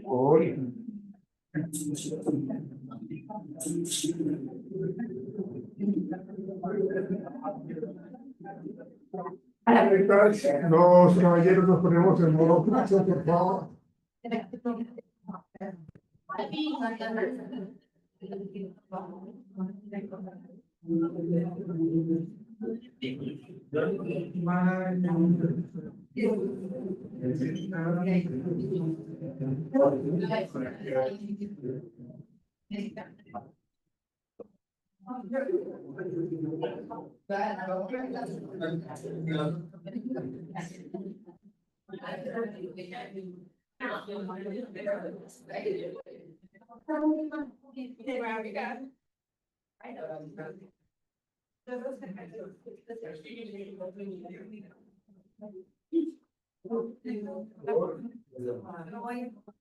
Hoy. Los caballeros nos ponemos en modo plazo, por favor.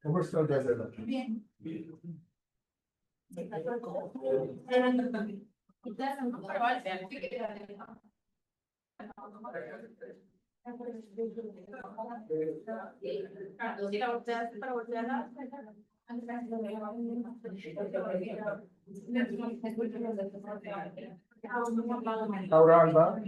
¿Cómo estás, Daniela? Bien. Laura Alba.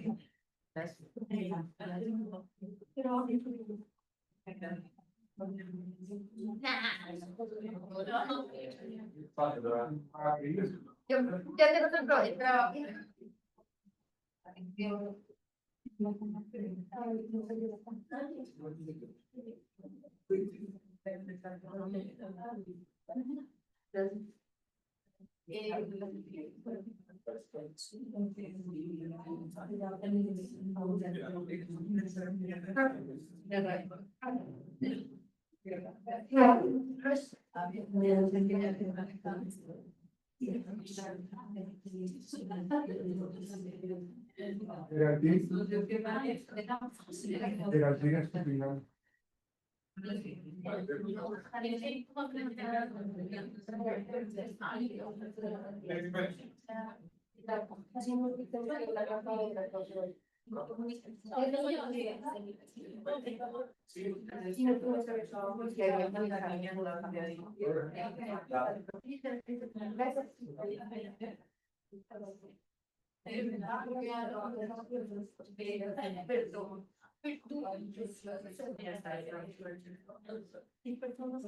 Yo ya tengo otro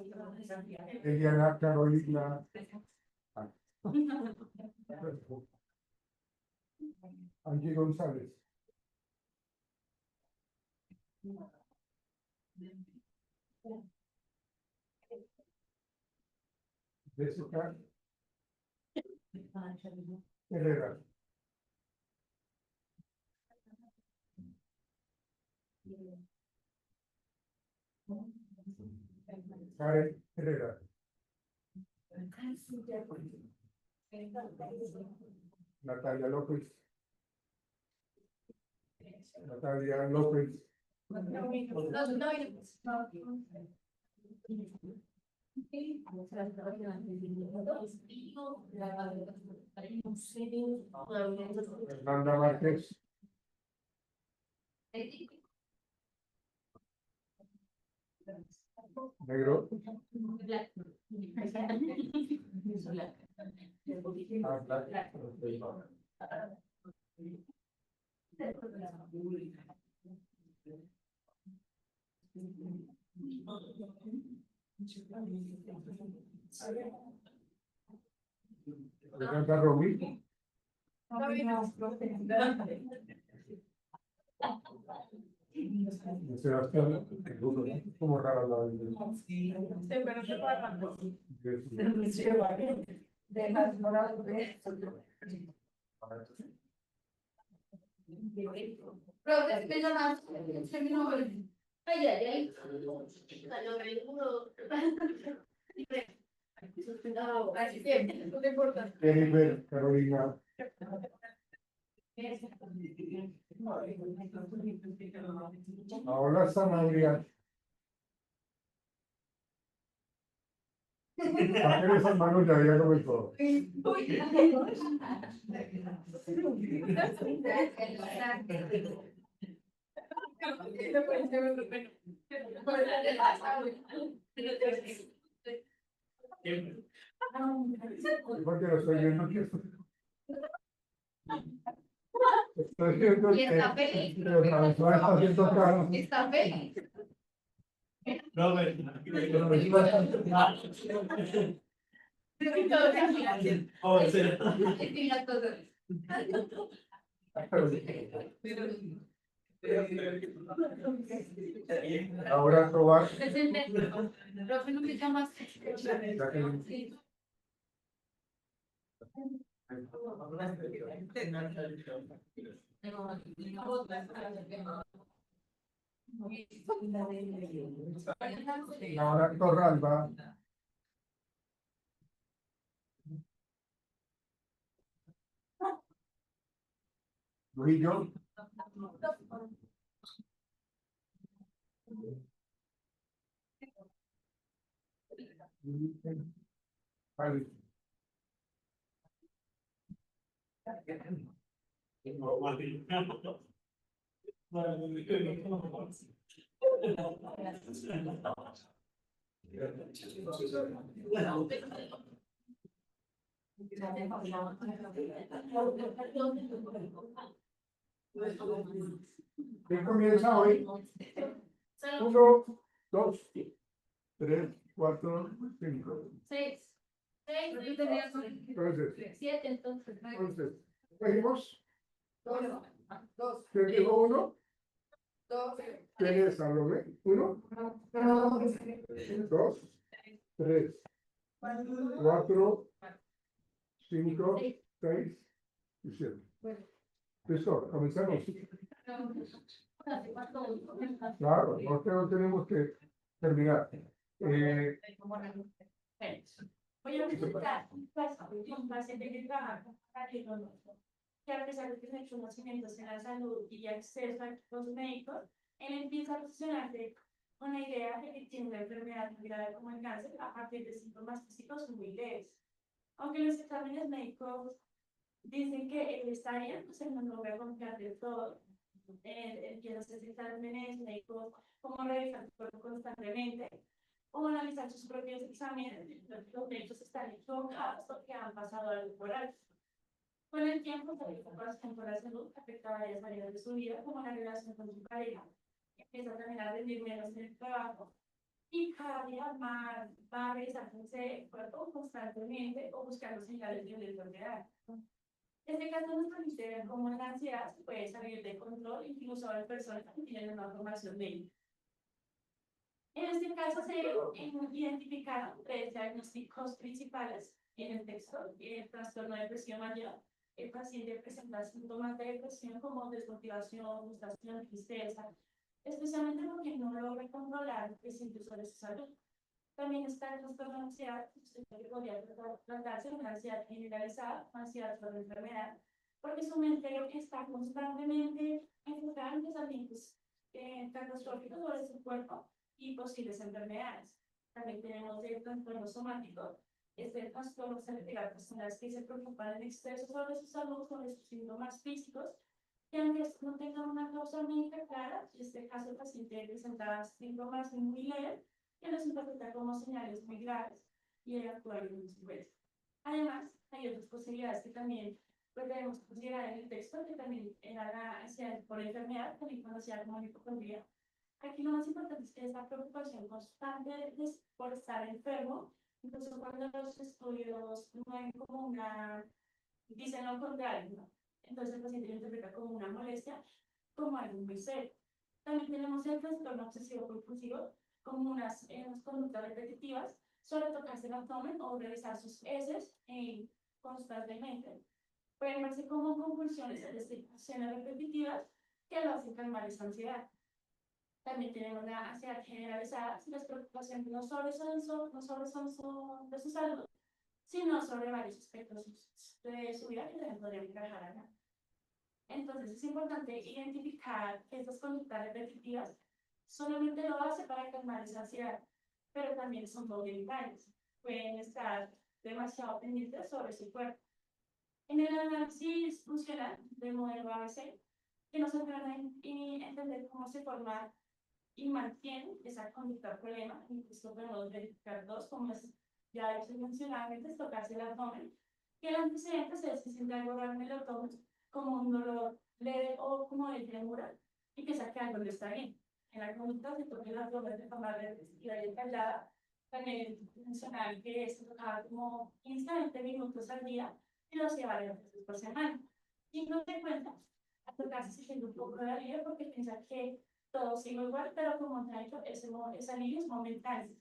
trabajo. Eliana Carolina. Angie González. Jessica Herrera. Karen Herrera. Natalia López. Natalia López. Fernanda Márquez. Negro. Alejandra Romí. Sebastián, como rara la vida. Jennifer Carolina. Ahora Sanabria. Aquel es hermano ya había comenzado. Porque lo estoy viendo aquí. Estoy viendo Y está que feliz. François está haciendo cara. Está feliz. Pero me iba a- Ahora probar. Profe, no me llamas. Ya que- Ahora Torralba. Murillo. Vale. ¿Quién comienza hoy? 1, 2, 3, 4, 5. Seis. Seis. Yo tenía Entonces, 7, entonces. ¿seguimos? Dos. ¿Quién dijo 1? Dos. ¿Quién es Salomé? 1, 2, 3, 4, 5, 6 y 7. Listo, comenzamos. Claro, no tenemos que terminar. Voy a presentar un paciente que trabaja con cardiólogo, que a pesar de tener conocimientos en la salud y acceso a equipos médicos, él empieza a obsesionarse con la idea de que tiene una enfermedad muy grave como el cáncer a partir de síntomas físicos muy leves. Aunque los exámenes médicos dicen que él está bien, pues él no logra confiar del todo. Empieza a hacer exámenes médicos, como revisar su cuerpo constantemente, o analizar sus propios exámenes. Los médicos están equivocados porque han pasado algo por alto. Con el tiempo, se preocupación por la salud afecta a varias áreas de su vida, como la relación con su pareja. Empieza también a rendir menos en el trabajo y cada día más va a revisarse el cuerpo constantemente o buscando señales de una enfermedad. Este caso nos permite ver cómo la ansiedad puede salir de control, incluso en personas que tienen una formación médica. En este caso se identificaron 3 diagnósticos principales en el texto: el trastorno de depresión mayor. El paciente presenta síntomas de depresión como desmotivación, frustración, tristeza, especialmente porque no logra controlar lo que siente sobre su salud. También está el trastorno de ansiedad, que podría tratarse de una ansiedad generalizada, ansiedad por la enfermedad, porque su mente está constantemente enfocada en pensamientos catastróficos sobre su cuerpo y posibles enfermedades. También tenemos el trastorno somático. Este trastorno se refiere a personas que se preocupan en exceso sobre su salud, sobre sus síntomas físicos, que aunque no tengan una causa médica clara, en este caso el paciente presenta síntomas muy leves, que los interpreta como señales muy graves y actuar en consecuencia. Además, hay otras posibilidades que también podemos considerar en el texto, que también era la ansiedad por enfermedad, también conocida como hipocondría. Aquí lo más importante es que esta preocupación constante por estar enfermo, incluso cuando los estudios no ven como una, dicen lo contrario, ¿no? Entonces el paciente lo interpreta como una molestia, como algo muy serio. También tenemos el trastorno obsesivo compulsivo, como unas conductas repetitivas, sobre tocarse el abdomen o realizar sus heces constantemente. Pueden verse como compulsiones de estimulaciones repetitivas que lo hacen calmar esa ansiedad. También tenemos la ansiedad generalizada, las preocupaciones no solo son de su salud, sino sobre varios aspectos de su vida que también podrían encajar acá. Entonces es importante identificar que estas conductas repetitivas solamente lo hace para calmar esa ansiedad, pero también son voluntarios. Pueden estar demasiado pendientes sobre su cuerpo. En el análisis funcional del modelo ABC, que nos ayudan a entender cómo se forma y mantiene esa conducta problema, incluso podemos verificar dos, como es ya he mencionado antes, tocarse el abdomen, que el antecedente es que se siente algo raro en el abdomen, como un dolor leve o como de premura, y que saque algo no está bien. En la conducta se toca el abdomen de forma repetitiva y detallada, también mencionar que se tocaba como 15 a 20 minutos al día y lo hacía varias veces por semana. Y no te cuenta, a tocarse se siente un poco de alivio porque piensa que todo sigue igual, pero como te ha dicho, ese alivio es momentáneo.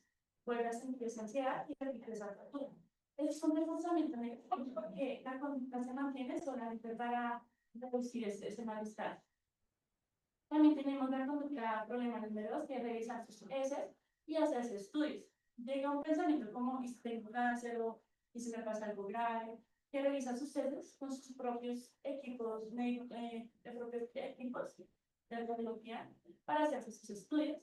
Vuelve a sentir esa ansiedad y repite esa factura. Es un reforzamiento negativo porque la conducta se mantiene solamente para reducir ese malestar. También tenemos la conducta problema número 2, que es revisar sus heces y hacerse estudios. Llega un pensamiento como, ¿y si tengo cáncer o y si me pasa algo grave? Que revisa sus heces con sus propios equipos, de propios equipos de radiología para hacerse sus estudios.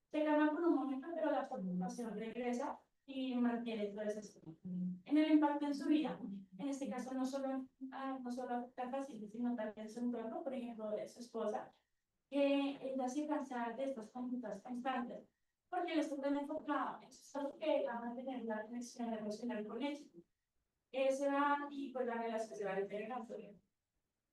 Se calma por un momento, pero la preocupación regresa y mantiene todo eso. En el impacto en su vida, en este caso no solo afecta al paciente, sino también su entorno, por ejemplo, de su esposa, que ella se cansa de estas conductas constantes, porque él está tan enfocado en su salud que va a mantener la conexión emocional con ella. Se va y pues la relación se va deteriorando.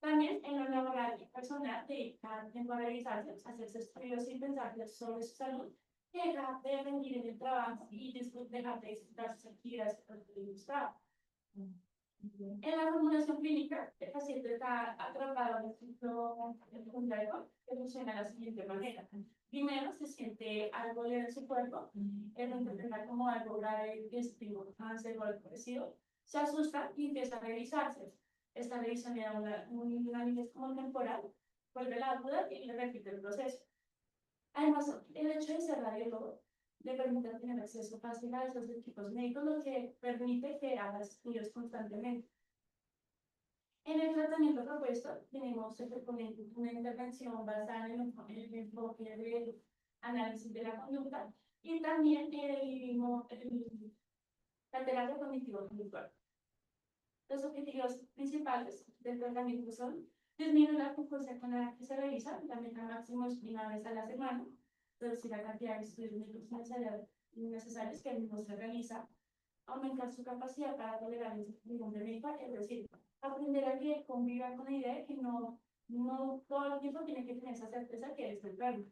También en lo laboral y personal, dedicar tiempo a realizarse, hacerse estudios y pensar sobre su salud, que deja de rendir en el trabajo y dejar de disfrutar sus actividades que le gustaba. En la formulación clínica, el paciente está atrapado en el ciclo secundario que funciona de la siguiente manera. Primero, se siente algo leve en su cuerpo, él lo interpreta como algo grave, que es tipo cáncer o algo parecido, se asusta y empieza a revisarse. Esta revisión le da una niñez como temporal, vuelve la duda y le repite el proceso. Además, el hecho de ser radiólogo le permite tener acceso fácil a esos equipos médicos, lo que permite que haga estudios constantemente. En el tratamiento propuesto tenemos una intervención basada en el enfoque de análisis de la conducta y también la terapia cognitivo-conductual. Los objetivos principales del tratamiento son disminuir la frecuencia con la que se revisa, la meta máximo es una vez a la semana, reducir la cantidad de estudios médicos necesarios que el mismo se realiza, aumentar su capacidad para tolerar el sufrimiento médico, es decir, aprender a que conviva con la idea de que no todo el tiempo tiene que tener esa certeza que es enfermo.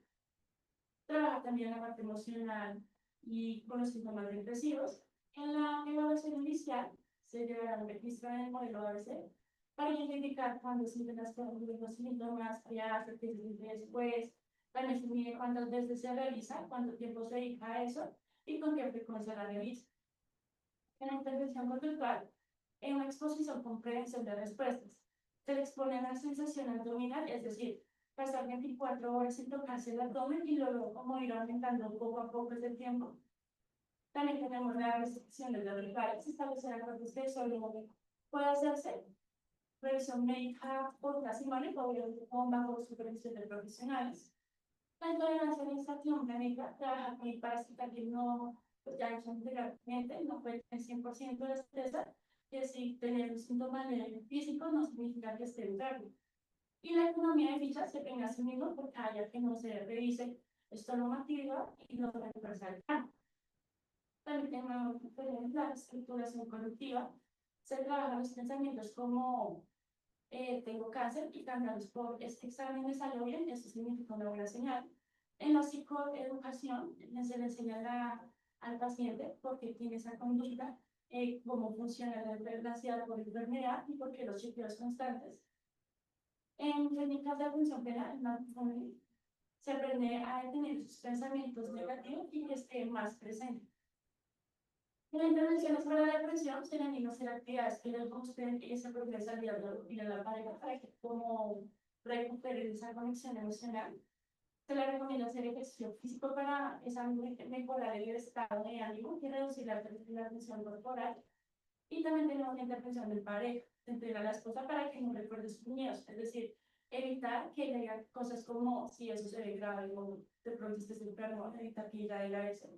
Trabaja también la parte emocional y con los síntomas depresivos. En la evaluación inicial se llevará un registro en el modelo ABC para identificar cuándo sienten los síntomas, ya se después, también se mide cuántas veces se realiza, cuánto tiempo se dedica a eso y con qué frecuencia la realiza. En la intervención conductual, en una exposición con prevención de respuestas, se le expone a la sensación abdominal, es decir, pasar 24 horas sin tocarse el abdomen y luego como ir aumentando poco a poco ese tiempo. También tenemos las restricciones de rituales, establecer acuerdos de solo puede hacerse revisión médica por una semana o bajo supervisión de profesionales. La intolerancia a la instrucción médica trabaja con el parásito que no, pues ya hecho anteriormente, no fue el 100% de certeza, que si tener un síntoma físico no significa que esté enfermo. Y la economía de fichas se tenga sí mismo porque haya que no se revise esto normativa y no refuerza el plan. También tenemos la estructuración colectiva. Se trabajan los pensamientos como tengo cáncer y cambiarlos por este examen de salud bien, eso significa una buena señal. En la psicoeducación se le enseña al paciente por qué tiene esa conducta, cómo funciona la ansiedad por enfermedad y por qué los chequeos constantes. En técnicas de atención penal, se aprende a detener sus pensamientos negativos y que esté más presente. En la intervención para la depresión se le anima a hacer actividades que les gusten y se progresa al diálogo y a la pareja para que como recuperen esa conexión emocional. Se le recomienda hacer ejercicio físico para mejorar el estado de ánimo y reducir la tensión corporal. Y también tenemos la intervención del pareja, se entrega a la esposa para que no recuerde sus miedos, es decir, evitar que le digan cosas como si eso se ve grave o de pronto estés enfermo, evitar que ella diga eso.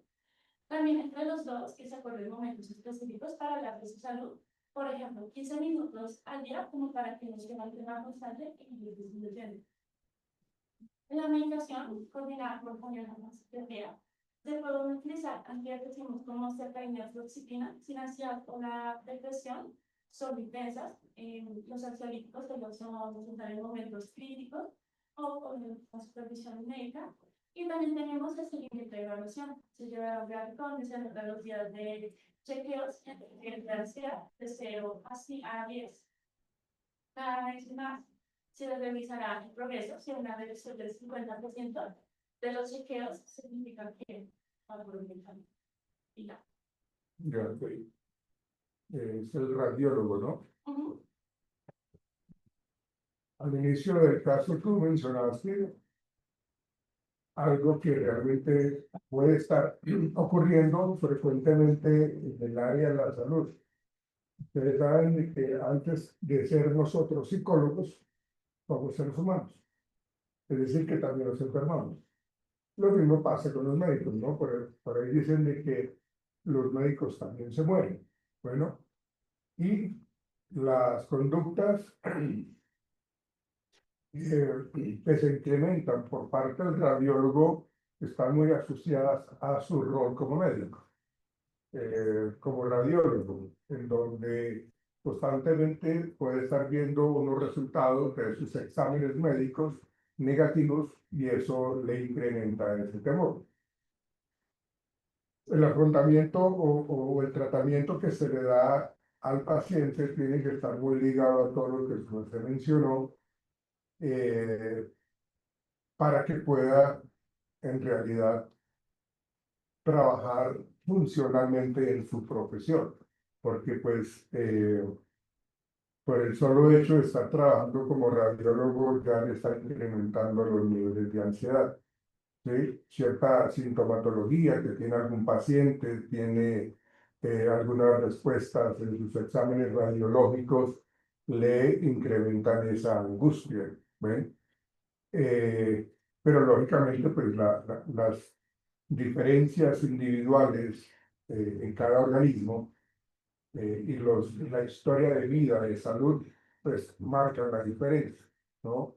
También entre los dos que se acuerden momentos específicos para hablar de su salud. Por ejemplo, 15 minutos al día como para que no se mantenga constante y disminuyendo. En la medicación, coordinada con hormonas de día, se pueden utilizar antidepresivos como sertralina y fluoxetina, sin ansiedad o la depresión, son intensas. Los ansiolíticos son usar en momentos críticos o con una supervisión médica. Y también tenemos el seguimiento de evaluación. Se lleva a gráfico, se anotan los días de chequeos de ansiedad de 0 a 10. Cada vez más se revisará el progreso. Si una reducción del 50% de los chequeos significa que va por un cambio. Y ya. Ya, ok. Es el radiólogo, ¿no? Ujú. Al inicio del caso tú mencionaste algo que realmente puede estar ocurriendo frecuentemente en el área de la salud. Ustedes saben de que antes de ser nosotros psicólogos, somos seres humanos. Es decir, que también nos enfermamos. Lo mismo pasa con los médicos, ¿no? Por ahí dicen de que los médicos también se mueren. Bueno, y las conductas que se incrementan por parte del radiólogo están muy asociadas a su rol como médico, como radiólogo, en donde constantemente puede estar viendo unos resultados de sus exámenes médicos negativos y eso le incrementa ese temor. El afrontamiento o el tratamiento que se le da al paciente tiene que estar muy ligado a todo lo que se mencionó, eh, para que pueda en realidad trabajar funcionalmente en su profesión, porque pues por el solo hecho de estar trabajando como radiólogo ya le está incrementando los niveles de ansiedad. ¿Sí? Cierta sintomatología que tiene algún paciente, tiene algunas respuestas en sus exámenes radiológicos, le incrementan esa angustia. ¿Ven? Pero lógicamente, pues las diferencias individuales en cada organismo y la historia de vida, de salud, pues marcan la diferencia, ¿no?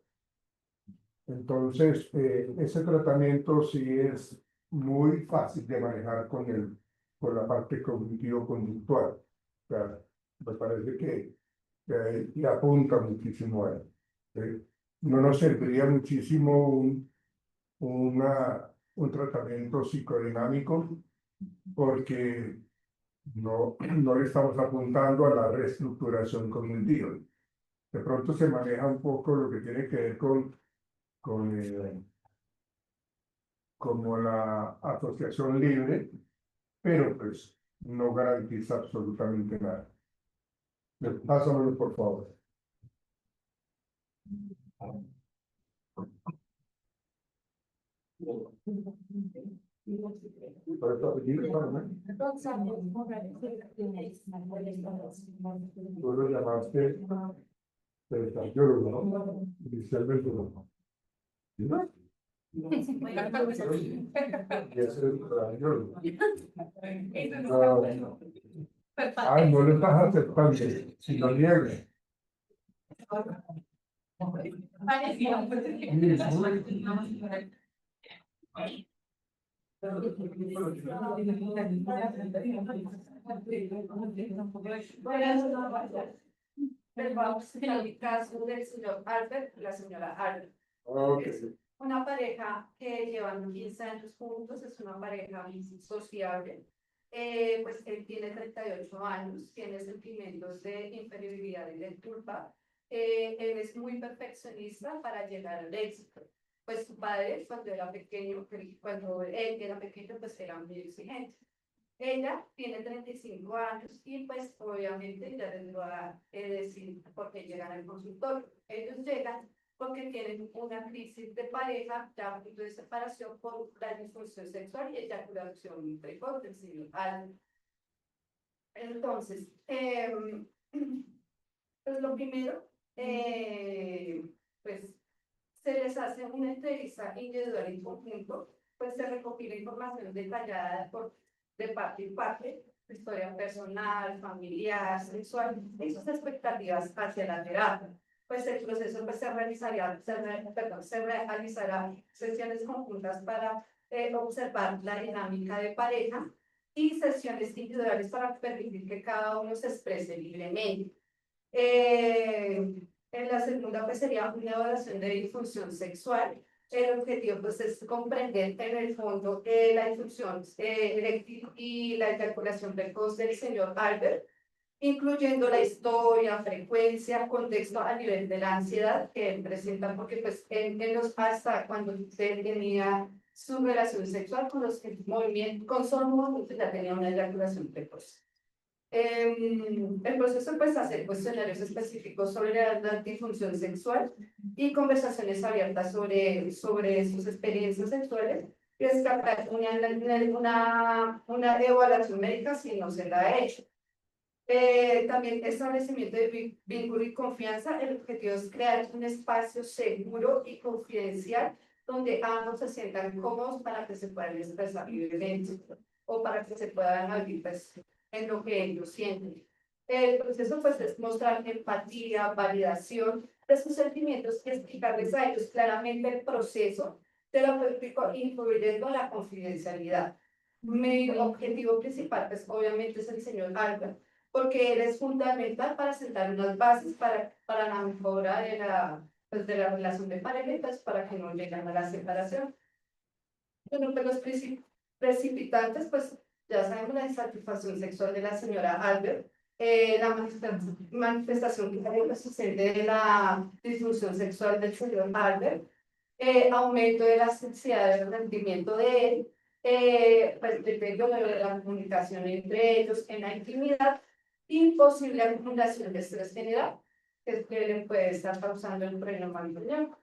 Entonces, ese tratamiento sí es muy fácil de manejar con la parte cognitivo-conductual. O sea, me parece que apunta muchísimo a él. ¿Sí? No nos serviría muchísimo un tratamiento psicodinámico porque no le estamos apuntando a la reestructuración cognitiva. De pronto se maneja un poco lo que tiene que ver con como la asociación libre, pero pues no garantiza absolutamente nada. Pásamelo, por favor. Tú lo llamaste cardiólogo, ¿no? Inicialmente no. ¿Sí? Y ese es el cardiólogo. No le estás aceptando, si lo niegas. Vamos a el caso del señor Albert y la señora Albert. Ok. Es una pareja que llevan 15 años juntos, es una pareja sociable. Pues él tiene 38 años, tiene sentimientos de inferioridad y de culpa. Él es muy perfeccionista para llegar al éxito. Pues su padre, cuando era pequeño, cuando él era pequeño, pues era muy exigente. Ella tiene 35 años y pues obviamente ya les voy a decir por qué llegan al consultorio. Ellos llegan porque tienen una crisis de pareja, ya a punto de separación por la disfunción sexual y eyaculación precoz del signo alto. Entonces, pues lo primero, pues les hace una entrevista individual en conjunto, pues se recopila información detallada de parte y parte, historia personal, familiar, sexual, y sus expectativas hacia la terapia. Pues el proceso pues, se realizará sesiones conjuntas para observar la dinámica de pareja y sesiones individuales para permitir que cada uno se exprese libremente. En la segunda pues sería una evaluación de disfunción sexual. El objetivo pues es comprender en el fondo la disfunción eréctil y la eyaculación precoz del señor Albert, incluyendo la historia, frecuencia, contexto a nivel de la ansiedad que él presenta, porque pues hasta cuando usted tenía su relación sexual con los movimientos, con solo movimientos ya tenía una eyaculación precoz. El proceso pues hacer cuestionarios específicos sobre la disfunción sexual y conversaciones abiertas sobre sus experiencias sexuales y descartar una evaluación médica si no se la ha hecho. También establecimiento de vínculo y confianza. El objetivo es crear un espacio seguro y confidencial donde ambos se sientan cómodos para que se puedan expresar libremente o para que se puedan abrir pues, en lo que ellos sienten. El proceso pues, es mostrar empatía, validación de sus sentimientos y explicarles a ellos claramente el proceso terapéutico, incluyendo la confidencialidad. Mi objetivo principal, pues obviamente es el señor Albert, porque él es fundamental para sentar unas bases para la mejora pues, de la relación de pareja, pues, para que no lleguen a la separación. Bueno, pues los precipitantes, pues ya sabemos la insatisfacción sexual de la señora Albert, la manifestación que sucede de la disfunción sexual del señor Albert, aumento de la sensibilidad del rendimiento de él, pues dependiendo de la comunicación entre ellos en la intimidad y posible acumulación de estrés general, que es que le puede estar causando el freno maligno.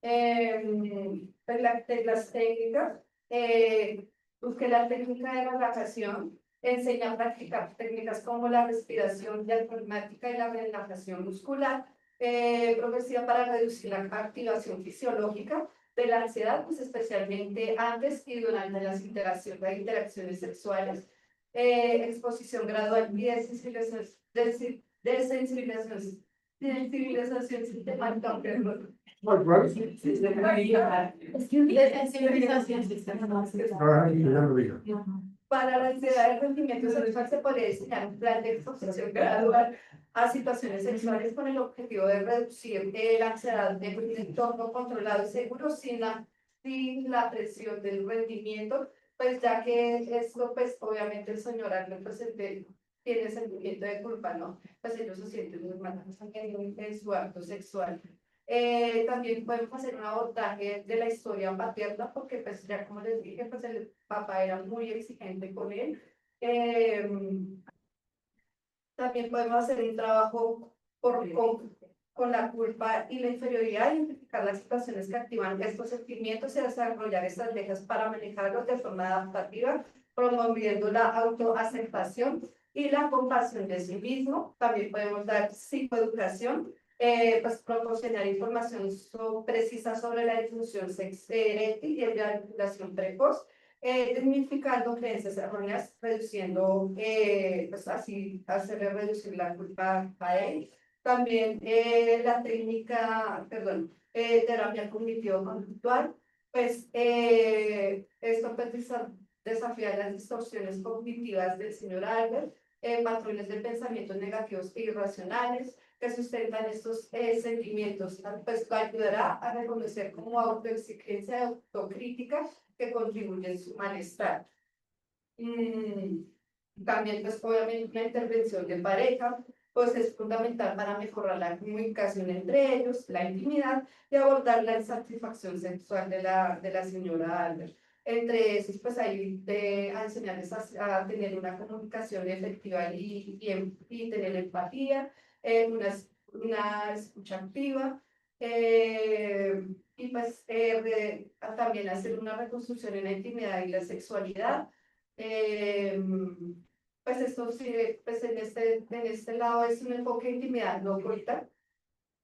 Pues las técnicas, busque la técnica de relajación, enseña a practicar técnicas como la respiración diafragmática y la relajación muscular progresiva para reducir la activación fisiológica de la ansiedad, pues especialmente antes y durante las interacciones sexuales, exposición gradual y desensibilización sistemática. Para la ansiedad del rendimiento sexual se podría diseñar un plan de exposición gradual a situaciones sexuales con el objetivo de reducir la ansiedad de un entorno controlado y seguro sin la presión del rendimiento, pues ya que esto, pues obviamente el señor Arnold tiene sentimiento de culpa, ¿no? Pues ellos se sienten muy mal en su acto sexual. También podemos hacer un abordaje de la historia paterna, porque pues ya como les dije, pues el papá era muy exigente con él. También podemos hacer un trabajo con la culpa y la inferioridad, identificar las situaciones que activan estos sentimientos y desarrollar estrategias para manejarlos de forma adaptativa, promoviendo la autoaceptación y la compasión de sí mismo. También podemos dar psicoeducación, pues proporcionar información precisa sobre la disfunción eréctil y la eyaculación precoz, desmitificando creencias erróneas, reduciendo, pues así hacerle reducir la culpa a él. También la técnica, perdón, terapia cognitivo-conductual, pues esto pues, desafía las distorsiones cognitivas del señor Albert, patrones de pensamientos negativos e irracionales que sustentan estos sentimientos, pues lo ayudará a reconocer como autoexigencia y autocrítica que contribuye en su malestar. También, pues, obviamente, la intervención de pareja, pues, es fundamental para mejorar la comunicación entre ellos, la intimidad y abordar la insatisfacción sexual de la señora Albert. Entre esos, pues, hay de enseñarles a tener una comunicación efectiva y tener empatía, una escucha activa, y pues también hacer una reconstrucción en la intimidad y la sexualidad. Pues esto sí, pues en este lado es un enfoque de intimidad no oculta,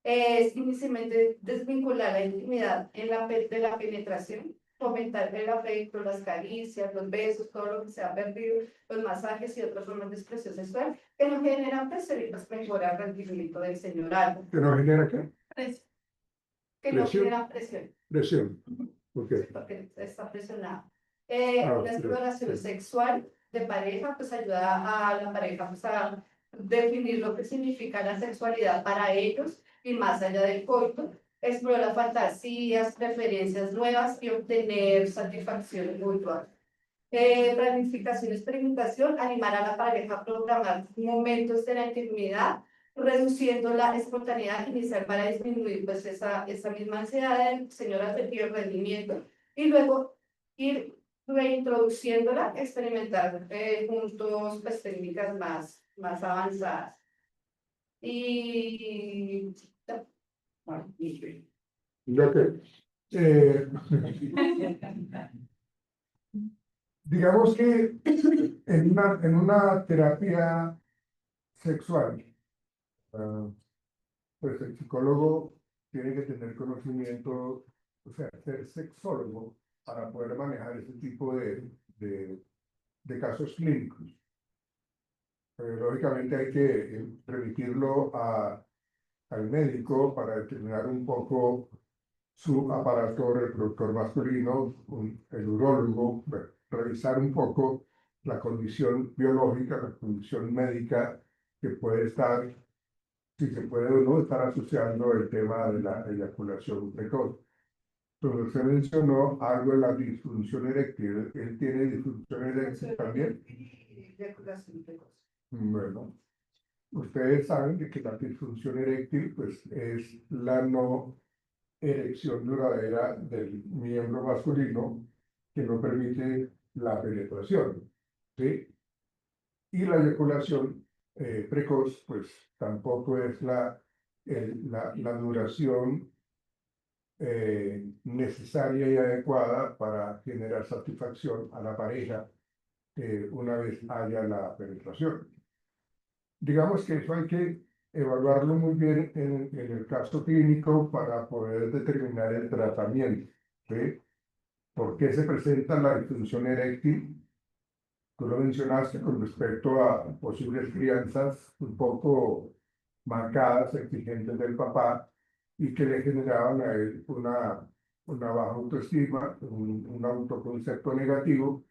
es inicialmente desvincular la intimidad de la penetración, fomentar el afecto, las caricias, los besos, todo lo que se ha perdido, los masajes y otras formas de expresión sexual que no generan placer y pues mejora el rendimiento del señorado. ¿Que no genera qué? Que no Presión. genera presión. Presión. Ok. Porque está presionado. Ah, La sí, exploración sí. sexual de pareja, pues ayuda a la pareja pues, a definir lo que significa la sexualidad para ellos y más allá del coito, explorar fantasías, preferencias nuevas y obtener satisfacción mutua. Planificación, experimentación, animar a la pareja a programar momentos de la intimidad, reduciendo la espontaneidad inicial para disminuir pues esa misma ansiedad del señor afectivo y rendimiento, y luego ir reintroduciéndola, experimentar juntos pues, técnicas más avanzadas. Y Yo que, eh, digamos que en una terapia sexual, ah, pues el psicólogo tiene que tener conocimiento, o sea, ser sexólogo para poder manejar ese tipo de casos clínicos. Lógicamente hay que remitirlo al médico para determinar un poco su aparato reproductor masculino, el urólogo, bueno, revisar un poco la condición biológica, la condición médica que puede estar, si se puede o no estar asociando el tema de la eyaculación precoz. Entonces usted mencionó algo de la disfunción eréctil. ¿Él tiene disfunción eréctil también? eyaculación precoz. Bueno, ustedes saben de que la disfunción eréctil pues, es la no erección duradera del miembro masculino que no permite la penetración, ¿sí? Y la eyaculación precoz, pues tampoco es la duración necesaria y adecuada para generar satisfacción a la pareja una vez haya la penetración. Digamos que eso hay que evaluarlo muy bien en el caso clínico para poder determinar el tratamiento, ¿sí? ¿Por qué se presenta la disfunción eréctil? Tú lo mencionaste con respecto a posibles crianzas un poco marcadas, exigentes del papá, y que le generaban a él una baja autoestima, un autoconcepto negativo,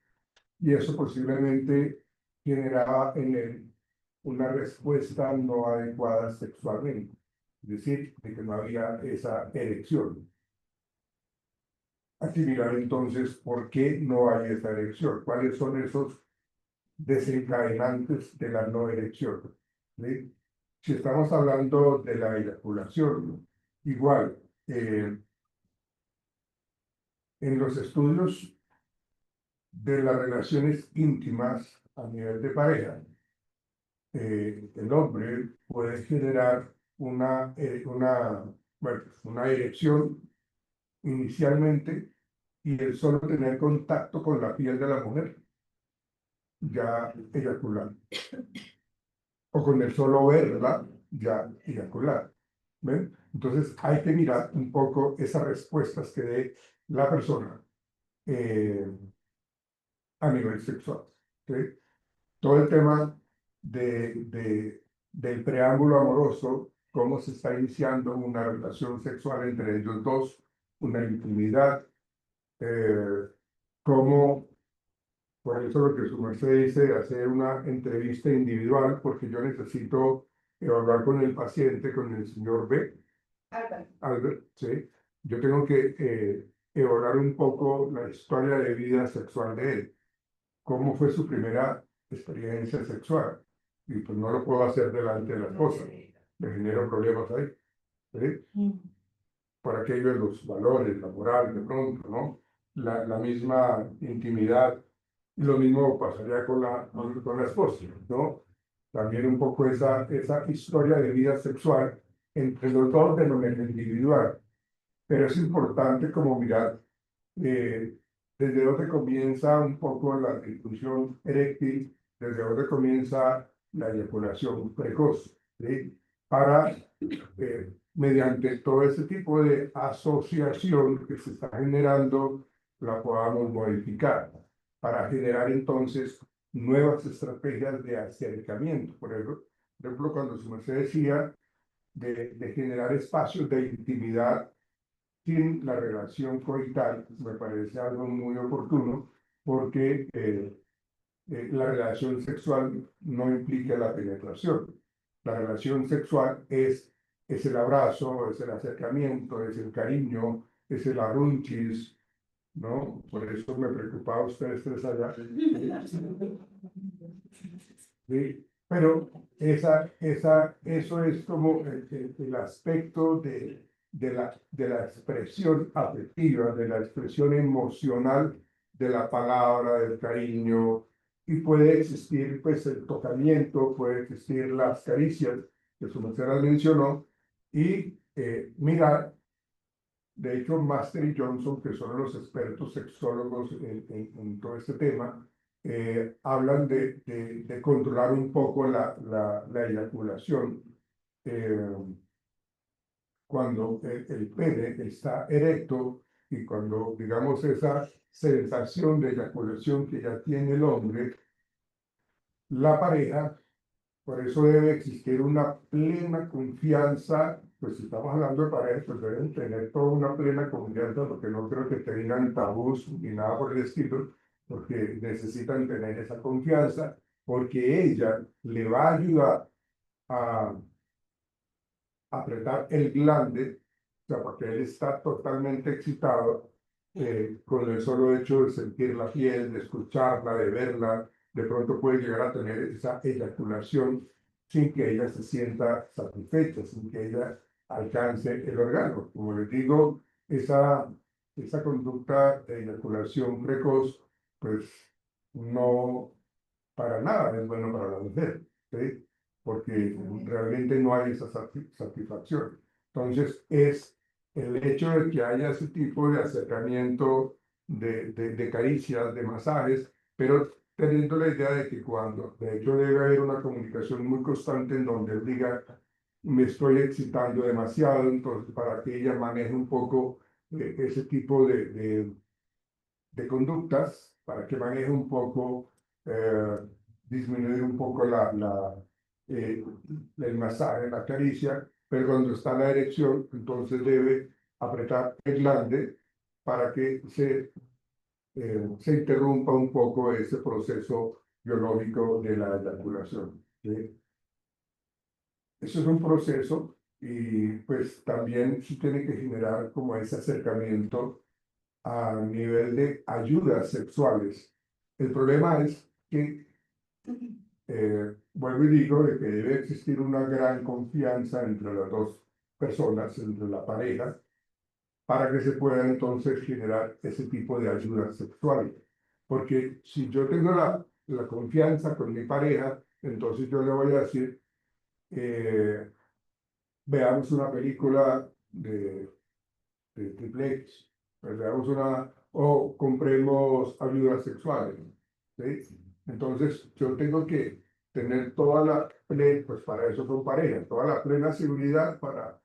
y eso posiblemente generaba en él una respuesta no adecuada sexualmente, es decir, de que no había esa erección. Hay que mirar entonces por qué no hay esa erección, cuáles son esos desencadenantes de la no erección, ¿sí? Si estamos hablando de la eyaculación, igual, en los estudios de las relaciones íntimas a nivel de pareja, el hombre puede generar bueno, una erección inicialmente y el solo tener contacto con la piel de la mujer, ya eyacular. O con el solo verla, ya eyacular. ¿Ven? Entonces hay que mirar un poco esas respuestas que dé la persona a nivel sexual. ¿Sí? Todo el tema del preámbulo amoroso, cómo se está iniciando una relación sexual entre ellos dos, una intimidad, cómo, por eso lo que su merced dice, hacer una entrevista individual, porque yo necesito evaluar con el paciente, con el señor B, Albert, ¿sí? Yo tengo que evaluar un poco la historia de vida sexual de él, cómo fue su primera experiencia sexual. Y pues no lo puedo hacer delante de la esposa, me genero problemas ahí, ¿sí? Por aquello de los valores, la moral, de pronto, ¿no? La misma intimidad. Y lo mismo pasaría con la esposa, ¿no? También un poco esa historia de vida sexual entre los dos de manera individual. Pero es importante como mirar desde dónde comienza un poco la disfunción eréctil, desde dónde comienza la eyaculación precoz, ¿sí? Para mediante todo ese tipo de asociación que se está generando, la podamos modificar para generar entonces nuevas estrategias de acercamiento. Por ejemplo, cuando su merced decía de generar espacios de intimidad sin la relación coital, me parece algo muy oportuno, porque la relación sexual no implica la penetración. La relación sexual es el abrazo, es el acercamiento, es el cariño, es el arrunchis, ¿no? Por eso me preocupaba ustedes tres allá. Sí, pero eso es como el aspecto de la expresión afectiva, de la expresión emocional de la palabra, del cariño, y puede existir pues el tocamiento, puede existir las caricias, que su merced las mencionó, y mirar, de hecho, Master y Johnson, que son los expertos sexólogos en todo este tema, hablan de controlar un poco la eyaculación. Eh, Cuando el pene está erecto y cuando, digamos, esa sensación de eyaculación que ya tiene el hombre, la pareja, por eso debe existir una plena confianza, pues si estamos hablando de pareja, pues deben tener toda una plena confianza, porque no creo que tengan tabús ni nada por el estilo, porque necesitan tener esa confianza, porque ella le va a ayudar a apretar el glande, o sea, porque él está totalmente excitado con el solo hecho de sentir la piel, de escucharla, de verla, de pronto puede llegar a tener esa eyaculación sin que ella se sienta satisfecha, sin que ella alcance el orgasmo. Como les digo, esa conducta de eyaculación precoz, pues no para nada es bueno para la mujer, ¿sí? Porque realmente no hay esa satisfacción. Entonces, es el hecho de que haya ese tipo de acercamiento, de caricias, de masajes, pero teniendo la idea de que cuando, de hecho, debe haber una comunicación muy constante en donde él diga, me estoy excitando demasiado, entonces para que ella maneje un poco ese tipo de conductas, para que maneje un poco, eh, disminuir un poco eh, el masaje, la caricia, pero cuando está la erección, entonces debe apretar el glande para que se interrumpa un poco ese proceso biológico de la eyaculación, ¿sí? Eso es un proceso y pues también se tiene que generar como ese acercamiento a nivel de ayudas sexuales. El problema es que, vuelvo y digo, de que debe existir una gran confianza entre las dos personas, entre la pareja, para que se pueda entonces generar ese tipo de ayudas sexuales. Porque si yo tengo la confianza con mi pareja, entonces yo le voy a decir, eh, veamos una película de triple X, pues veamos o compremos ayudas sexuales, ¿sí? Entonces, yo tengo que tener pues para eso son parejas, toda la plena seguridad para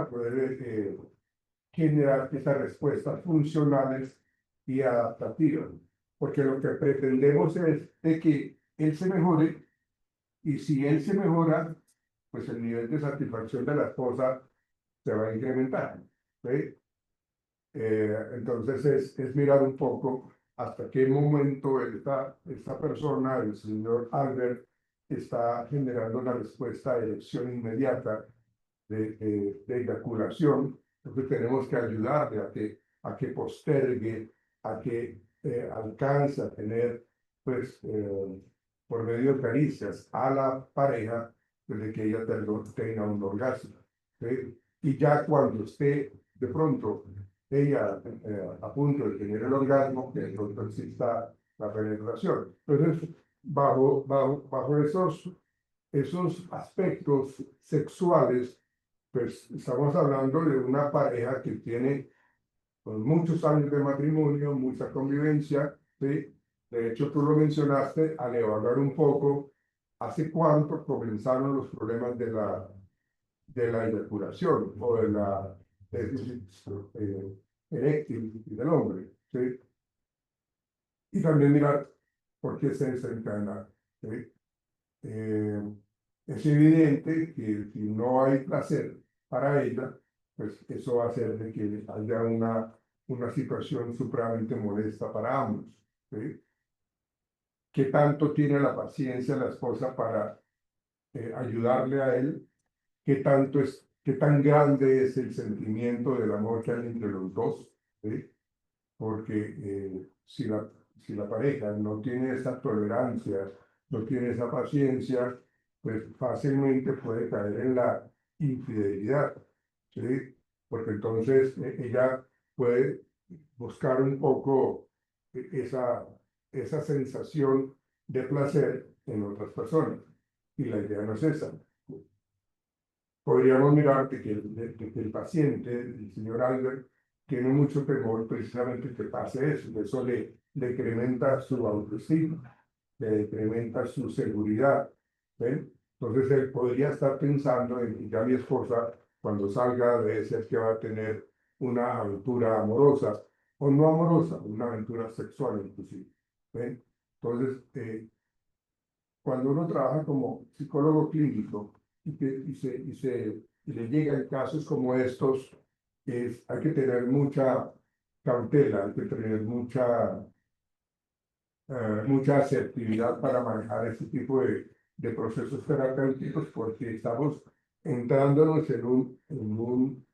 poder generar esas respuestas funcionales y adaptativas. Porque lo que pretendemos es de que él se mejore y si él se mejora, pues el nivel de satisfacción de la esposa se va a incrementar, ¿sí? Entonces es mirar un poco hasta qué momento esta persona, el señor Albert, está generando una respuesta de erección inmediata de eyaculación. Entonces tenemos que ayudarle a que postergue, a que alcance a tener, pues, por medio de caricias a la pareja, desde que ella tenga un orgasmo, ¿sí? Y ya cuando esté de pronto ella a punto de tener el orgasmo, que entonces exista la penetración. Entonces, bajo esos aspectos sexuales, pues estamos hablando de una pareja que tiene pues, muchos años de matrimonio, mucha convivencia, ¿sí? De hecho, tú lo mencionaste al evaluar un poco, ¿hace cuánto comenzaron los problemas de la eyaculación o de la déficit eréctil del hombre, ¿sí? Y también mirar por qué se desencadena, ¿sí? Es evidente que si no hay placer para ella, pues eso va a hacer de que haya una situación supremamente molesta para ambos, ¿sí? ¿Qué tanto tiene la paciencia la esposa para ayudarle a él? Qué tan grande es el sentimiento del amor que hay entre los dos? ¿Sí? Porque si la pareja no tiene esa tolerancia, no tiene esa paciencia, pues fácilmente puede caer en la infidelidad, ¿sí? Porque entonces ella puede buscar un poco esa sensación de placer en otras personas. Y la idea no es esa. Podríamos mirar de que el paciente, el señor Albert, tiene mucho temor precisamente que pase eso. Eso le incrementa su autoestima, le incrementa su seguridad. ¿Ven? Entonces él podría estar pensando en que ya mi esposa, cuando salga de ese, es que va a tener una aventura amorosa, o no amorosa, una aventura sexual inclusive. ¿Ven? Entonces, cuando uno trabaja como psicólogo clínico y le llegan casos como estos, hay que tener mucha cautela, hay que tener mucha asertividad para manejar este tipo de procesos terapéuticos, porque estamos entrándonos en un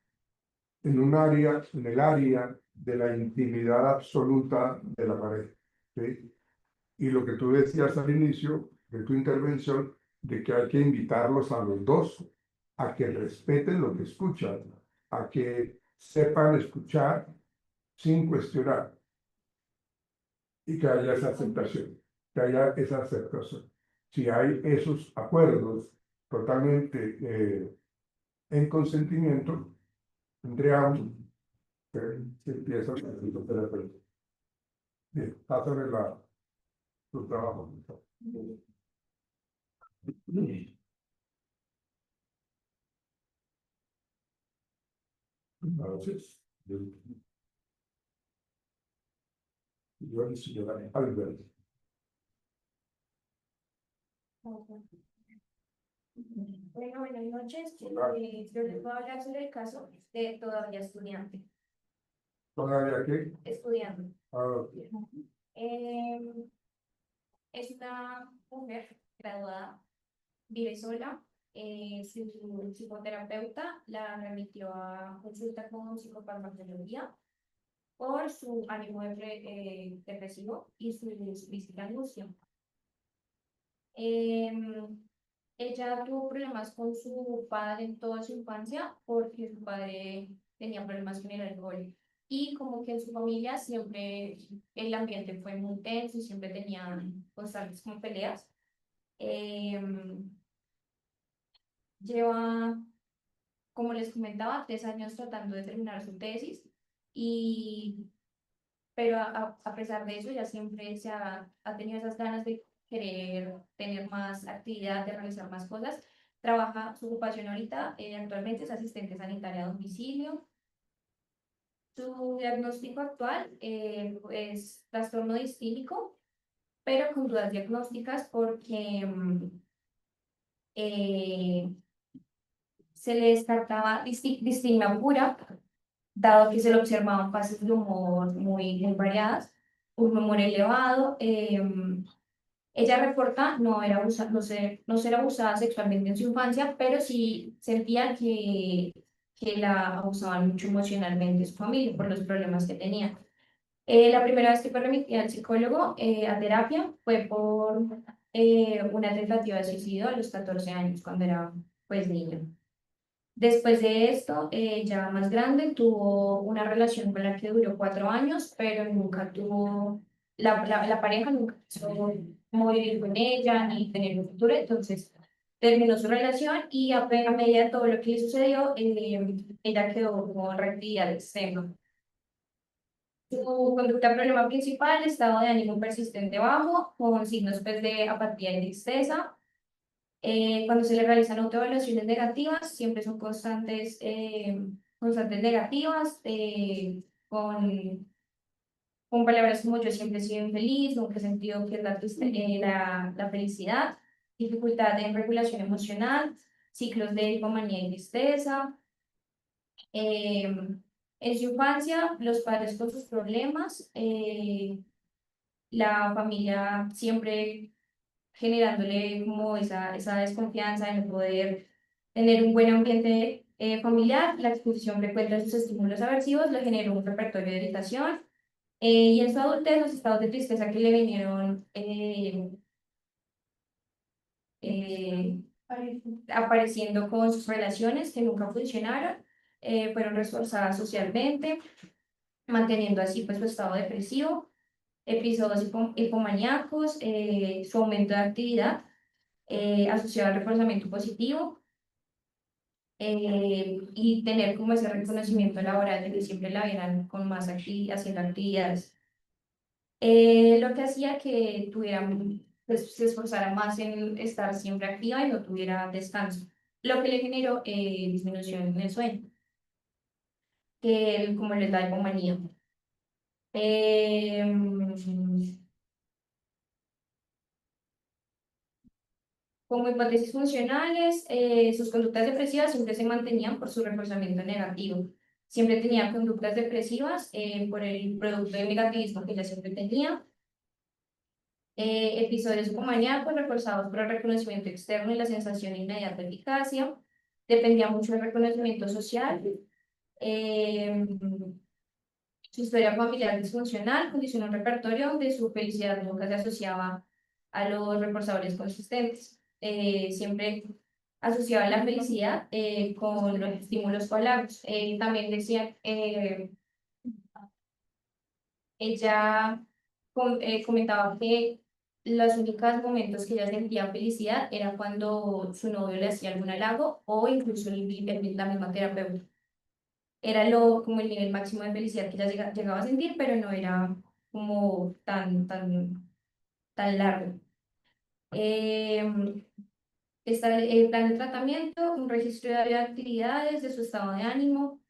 área, en el área de la intimidad absoluta de la pareja, ¿sí? Y lo que tú decías al inicio de tu intervención, de que hay que invitarlos a los dos a que respeten lo que escuchan, a que sepan escuchar sin cuestionar y que haya esa aceptación, que haya esa aceptación. Si hay esos acuerdos totalmente en consentimiento entre ambos, se empieza el proceso terapéutico. Bien, pásame tu trabajo. Entonces, yo el señor Albert. Bueno, buenas noches. Hola. Yo les voy a hablar sobre el caso de todavía estudiante. ¿Todavía qué? Estudiante. Ah, Eh, es una mujer graduada, vive sola. Su psicoterapeuta la remitió a consulta con psicofarmacología por su ánimo depresivo y su física angustia. Ella tuvo problemas con su padre en toda su infancia porque su padre tenía problemas con el alcohol. Y como que en su familia siempre el ambiente fue muy tenso y siempre tenían constantes como peleas. Em, Lleva, como les comentaba, 3 años tratando de terminar su tesis, y, pero a pesar de eso, ya siempre ha tenido esas ganas de querer tener más actividad, de realizar más cosas. Trabaja, su ocupación ahorita, actualmente es asistente sanitaria a domicilio. Su diagnóstico actual es trastorno distímico, pero con dudas diagnósticas porque eh, se le descartaba distimia pura, dado que se le observaban fases de humor muy variadas, un humor elevado. Ella reporta no ser abusada sexualmente en su infancia, pero sí sentía que la abusaban mucho emocionalmente su familia por los problemas que tenía. La primera vez que fue remitida al psicólogo a terapia fue por una tentativa de suicidio a los 14 años, cuando era pues niña. Después de esto, ya más grande, tuvo una relación con la que duró 4 años, pero nunca tuvo, la pareja nunca quiso como vivir con ella ni tener un futuro. Entonces terminó su relación y a medida de todo lo que le sucedió, ella quedó como en reactividad extrema. Su conducta problema principal, estado de ánimo persistente bajo, con signos pues, de apatía y tristeza. Cuando se le realizan autoevaluaciones negativas, siempre son constantes negativas, con palabras como yo siempre he sido infeliz, nunca he sentido que es la felicidad, dificultad en regulación emocional, ciclos de hipomanía y tristeza. En su infancia, los padres con sus problemas, la familia siempre generándole como esa desconfianza de no poder tener un buen ambiente familiar. La exposición frecuente a sus estímulos aversivos le generó un repertorio de irritación. Y en su adultez, los estados de tristeza que le vinieron eh, apareciendo con sus relaciones que nunca funcionaron, fueron reforzadas socialmente, manteniendo así pues su estado depresivo, episodios hipomaníacos, su aumento de actividad asociado al reforzamiento positivo, y tener como ese reconocimiento laboral de que siempre la vieran con más haciendo actividades. Lo que hacía que pues, se esforzara más en estar siempre activa y no tuviera descanso, lo que le generó disminución en el sueño, como les da hipomanía. Como hipótesis funcionales, sus conductas depresivas siempre se mantenían por su reforzamiento negativo. Siempre tenía conductas depresivas por el producto de negativismo que ella siempre tenía. Episodios hipomaníacos reforzados por el reconocimiento externo y la sensación inmediata de eficacia. Dependía mucho del reconocimiento social. Eh, Su historia familiar disfuncional condicionó un repertorio donde su felicidad nunca se asociaba a los reforzadores consistentes. Siempre asociaba la felicidad con los estímulos palabras. También decía, ella comentaba que los únicos momentos que ella sentía felicidad era cuando su novio le hacía algún halago o incluso la misma terapeuta. Era como el nivel máximo de felicidad que ella llegaba a sentir, pero no era como tan largo. Está el plan de tratamiento, un registro de actividades, de su estado de ánimo,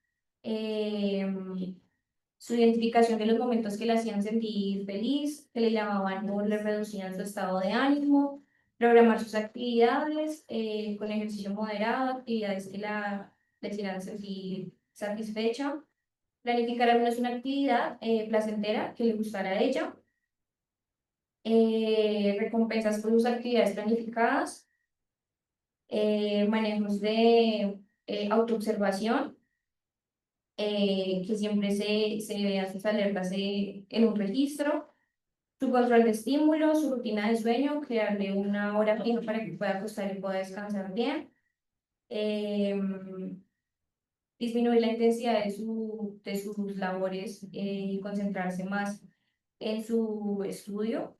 su identificación de los momentos que le hacían sentir feliz, que le llamaban o le reducían su estado de ánimo, programar sus actividades con ejercicio moderado, actividades que le hicieran sentir satisfecha, planificar al menos una actividad placentera que le gustara a ella, recompensas por sus actividades planificadas, manejos de autoobservación, que siempre se vea sus alertas en un registro, su control de estímulos, su rutina de sueño, crearle una hora fija para que pueda acostar y pueda descansar bien, disminuir la intensidad de sus labores y concentrarse más en su estudio.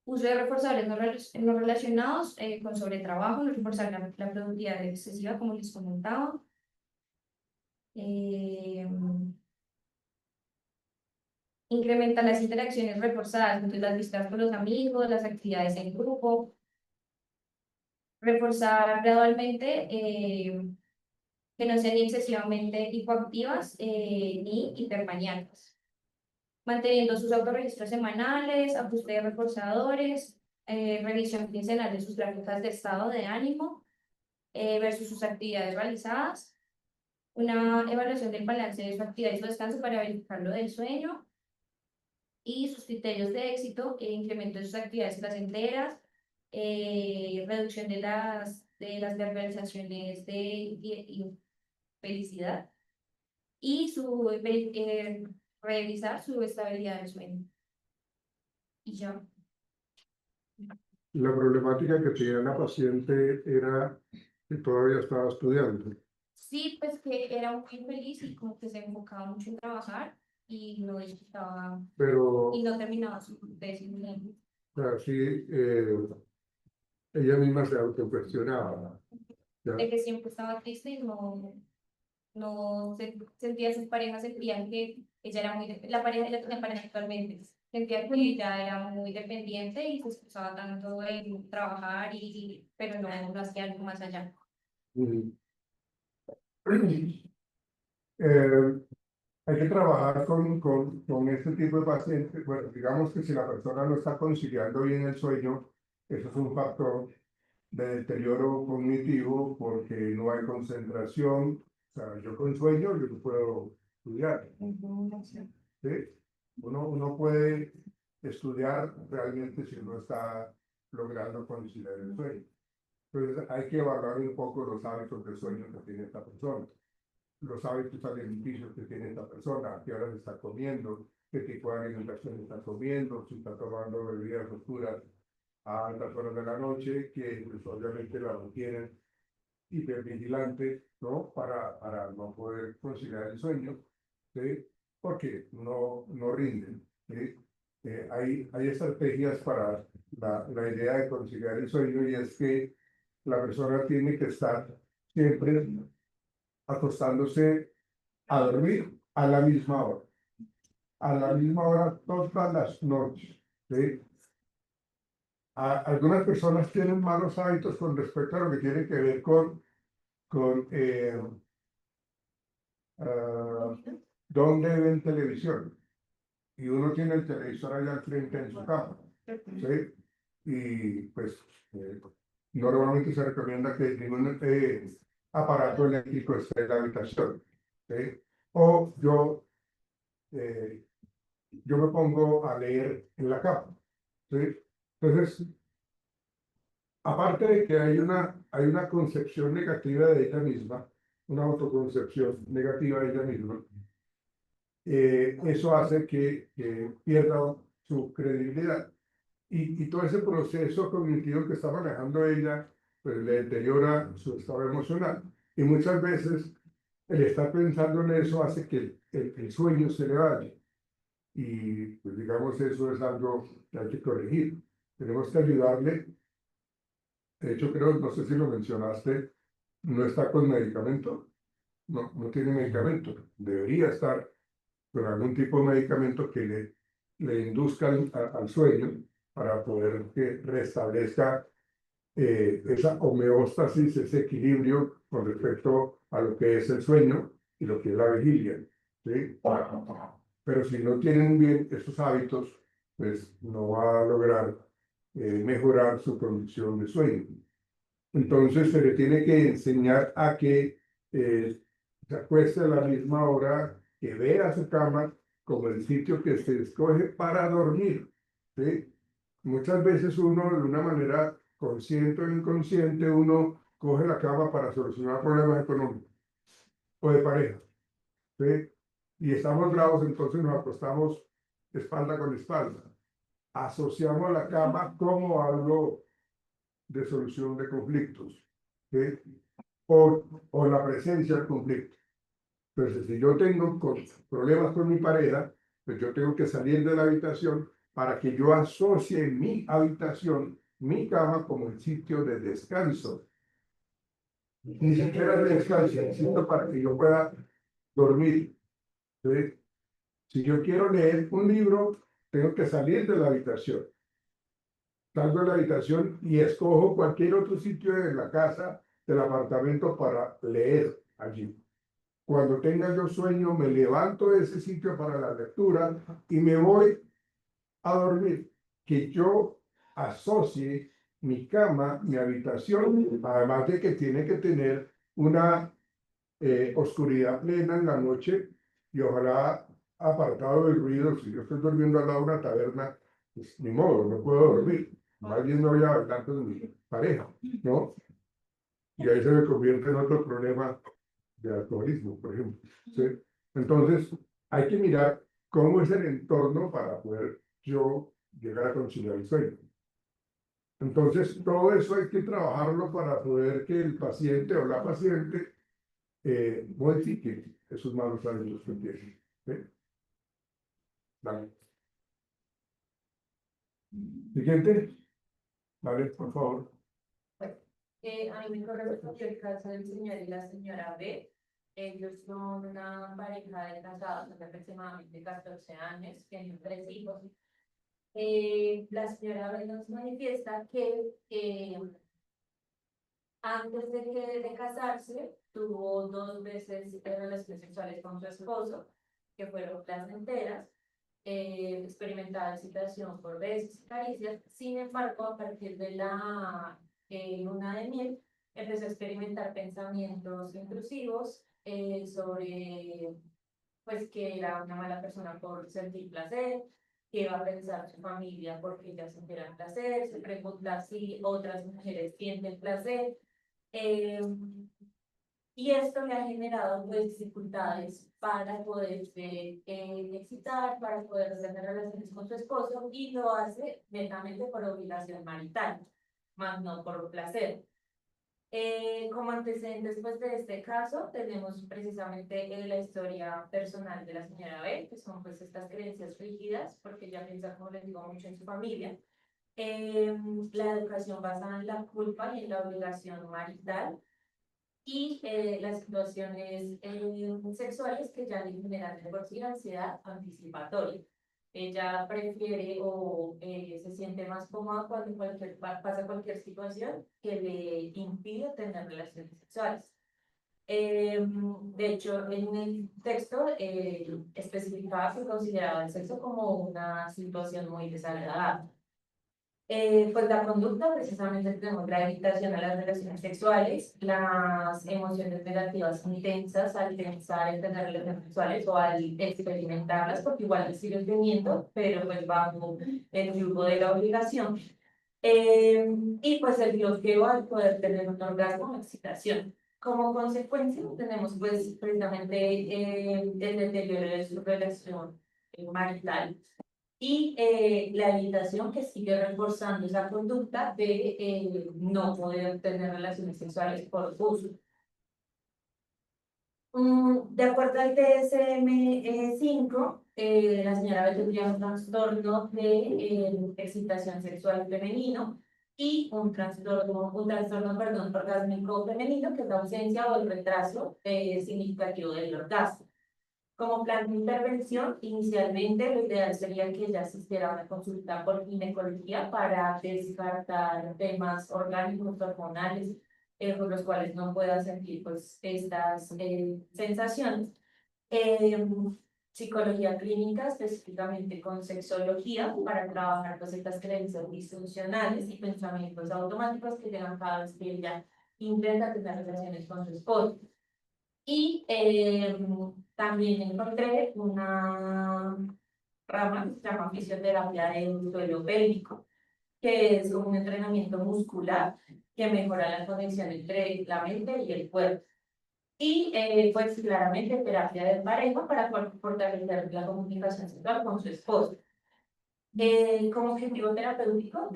Uso de reforzadores no relacionados con sobretrabajo, no reforzar la productividad excesiva, como les comentaba. Eh, Incrementar las interacciones reforzadas, entonces las visitas con los amigos, las actividades en grupo. Reforzar gradualmente, que no sean ni excesivamente hipoactivas ni hipermaníacas. Manteniendo sus autorregistros semanales, ajuste de reforzadores, revisión quincenal de sus gráficas de estado de ánimo versus sus actividades realizadas, una evaluación del balance de su actividad y su descanso para verificar lo del sueño y sus criterios de éxito, incremento de sus actividades placenteras, reducción de las verbalizaciones de felicidad y revisar su estabilidad del sueño. Y ya. La problemática que tenía la paciente era que todavía estaba estudiando. Sí, pues que era muy feliz y como que se enfocaba mucho en trabajar y no disfrutaba Pero, y no terminaba su tesis. así, ella misma se autocuestionaba. ¿Ya? De que siempre estaba triste y sentía sus parejas, sentían que ella era la pareja, ella tenía pareja actualmente, Sentía que ella era muy dependiente y se esforzaba tanto en trabajar, pero no hacía algo más allá. Mm. Eh, Hay que trabajar con este tipo de pacientes. Bueno, digamos que si la persona no está conciliando bien el sueño, eso es un factor de deterioro cognitivo porque no hay concentración. O sea, yo con sueño yo no puedo estudiar. ¿Sí? Uno puede estudiar realmente si uno está logrando conciliar el sueño. Entonces hay que evaluar un poco los hábitos de sueño que tiene esta persona, los hábitos alimenticios que tiene esta persona, a qué horas está comiendo, qué tipo de alimentación está comiendo, si está tomando bebidas oscuras a altas horas de la noche, que pues, obviamente la mantienen hipervigilante, ¿no? Para no poder conciliar el sueño, ¿sí? Porque no rinden, ¿sí? Hay estrategias para la idea de conciliar el sueño y es que la persona tiene que estar siempre acostándose a dormir a la misma hora. A la misma hora todas las noches. ¿Sí? Algunas personas tienen malos hábitos con respecto a lo que tiene que ver con ah, dónde ven televisión. Y uno tiene el televisor allá al frente en su cama. ¿Sí? Y pues normalmente se recomienda que ningún aparato eléctrico esté en la habitación. ¿Sí? O yo me pongo a leer en la cama. ¿Sí? Entonces, aparte de que hay una concepción negativa de ella misma, una autoconcepción negativa de ella misma, eso hace que pierda su credibilidad. Y todo ese proceso cognitivo que está manejando ella, pues le deteriora su estado emocional. Y muchas veces el estar pensando en eso hace que el sueño se le vaya. Y pues digamos, eso es algo que hay que corregir. Tenemos que ayudarle. De hecho, creo, no sé si lo mencionaste, no está con medicamento, no tiene medicamento. Debería estar con algún tipo de medicamento que le induzca al sueño para poder que restablezca esa homeostasis, ese equilibrio con respecto a lo que es el sueño y lo que es la vigilia. ¿Sí? Pero si no tienen bien estos hábitos, pues no va a lograr mejorar su condición de sueño. Entonces se le tiene que enseñar a que se acueste a la misma hora, que vea su cama como el sitio que se escoge para dormir. ¿Sí? Muchas veces uno, de una manera consciente o inconsciente, uno coge la cama para solucionar problemas económicos o de pareja. ¿Sí? Y estamos bravos, entonces nos acostamos espalda con espalda. Asociamos la cama como algo de solución de conflictos, ¿sí? O la presencia del conflicto. Entonces, si yo tengo problemas con mi pareja, pues yo tengo que salir de la habitación para que yo asocie mi habitación, mi cama, como el sitio de descanso. Ni siquiera de descanso, necesito para que yo pueda dormir. ¿Sí? Si yo quiero leer un libro, tengo que salir de la habitación. Salgo de la habitación y escojo cualquier otro sitio de la casa, del apartamento para leer allí. Cuando tenga yo sueño, me levanto de ese sitio para la lectura y me voy a dormir. Que yo asocie mi cama, mi habitación, además de que tiene que tener una oscuridad plena en la noche y ojalá apartado del ruido. Si yo estoy durmiendo al lado de una taberna, pues ni modo, no puedo dormir. Más bien no voy a bailar con mi pareja, ¿no? Y ahí se me convierte en otro problema de alcoholismo, por ejemplo. ¿Sí? Entonces, hay que mirar cómo es el entorno para poder yo llegar a conciliar el sueño. Entonces, todo eso hay que trabajarlo para poder que el paciente o la paciente modifique esos malos hábitos que tiene. ¿Sí? Dale. Siguiente. Vale, por favor. A mí me correspondió el caso del señor y la señora B. Ellos son una pareja de casados hace aproximadamente 14 años, tienen 3 hijos. La señora B nos manifiesta que antes de casarse tuvo 2 veces relaciones sexuales con su esposo, que fueron placenteras, experimentaba excitación por besos y caricias. Sin embargo, a partir de la luna de miel, empezó a experimentar pensamientos intrusivos sobre pues que era una mala persona por sentir placer, que iba a pensar su familia porque ella sintiera placer, se pregunta si otras mujeres sienten placer. eh, y esto le ha generado pues dificultades para poderse excitar, para poder tener relaciones con su esposo, y lo hace netamente por obligación marital, más no por placer. Como antecedentes pues, de este caso, tenemos precisamente la historia personal de la señora B, que son pues estas creencias rígidas, porque ella piensa, como les digo, mucho en su familia. La educación basada en la culpa y en la obligación marital, y las situaciones sexuales que ya le generan de por sí ansiedad anticipatoria. Ella prefiere o se siente más cómoda cuando pasa cualquier situación que le impide tener relaciones sexuales. De hecho, en el texto especificaba que consideraba el sexo como una situación muy desagradable. Pues la conducta, precisamente tenemos la evitación a las relaciones sexuales, las emociones negativas intensas al pensar en tener relaciones sexuales o al experimentarlas, porque igual las siguen teniendo, pero pues bajo el yugo de la obligación. Y pues el bloqueo al poder tener un orgasmo o excitación. Como consecuencia, tenemos pues precisamente el deterioro de su relación marital, y la evitación que sigue reforzando esa conducta de no poder tener relaciones sexuales por gusto. De acuerdo al DSM-5, la señora B tendría un trastorno de excitación sexual femenino y un trastorno, perdón, orgásmico femenino, que es la ausencia o el retraso significativo del orgasmo. Como plan de intervención, inicialmente lo ideal sería que ella asistiera a una consulta por ginecología para descartar temas orgánicos hormonales por los cuales no pueda sentir pues, estas sensaciones. Eh, Psicología clínica, específicamente con sexología, para trabajar pues, estas creencias disfuncionales y pensamientos automáticos que llegan cada vez que ella intenta tener relaciones con su esposo. Y también encontré una rama que se llama fisioterapia del suelo pélvico, que es un entrenamiento muscular que mejora la conexión entre la mente y el cuerpo. Y pues claramente terapia de pareja para fortalecer la comunicación sexual con su esposo. Como objetivo terapéutico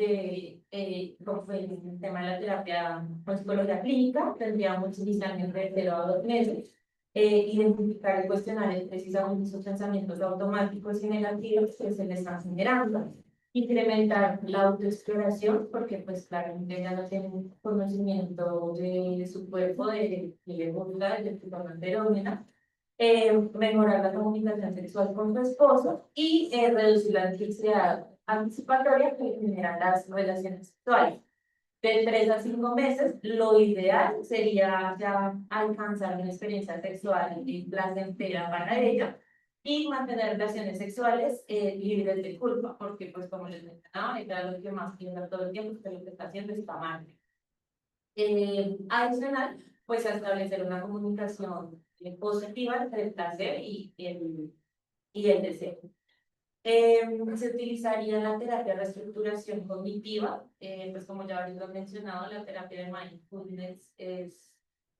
como fue el tema de la terapia con psicología clínica, tendríamos inicialmente de 0 a 2 meses, identificar y cuestionar precisamente esos pensamientos automáticos y negativos que se les están generando, incrementar la autoexploración, porque pues claramente ya no tienen conocimiento de su cuerpo, de le gusta, de su forma enterógena, mejorar la comunicación sexual con su esposo y reducir la ansiedad anticipatoria que generan las relaciones sexuales. De 3 a 5 meses, lo ideal sería ya alcanzar una experiencia sexual y placentera para ella y mantener relaciones sexuales libres de culpa, porque pues como les mencionaba, ella lo que más piensa todo el tiempo es que lo que está haciendo está mal. Adicional, pues a establecer una comunicación positiva entre el placer y el deseo. Se utilizaría la terapia de reestructuración cognitiva, pues como ya habéis mencionado, la terapia de mindfulness es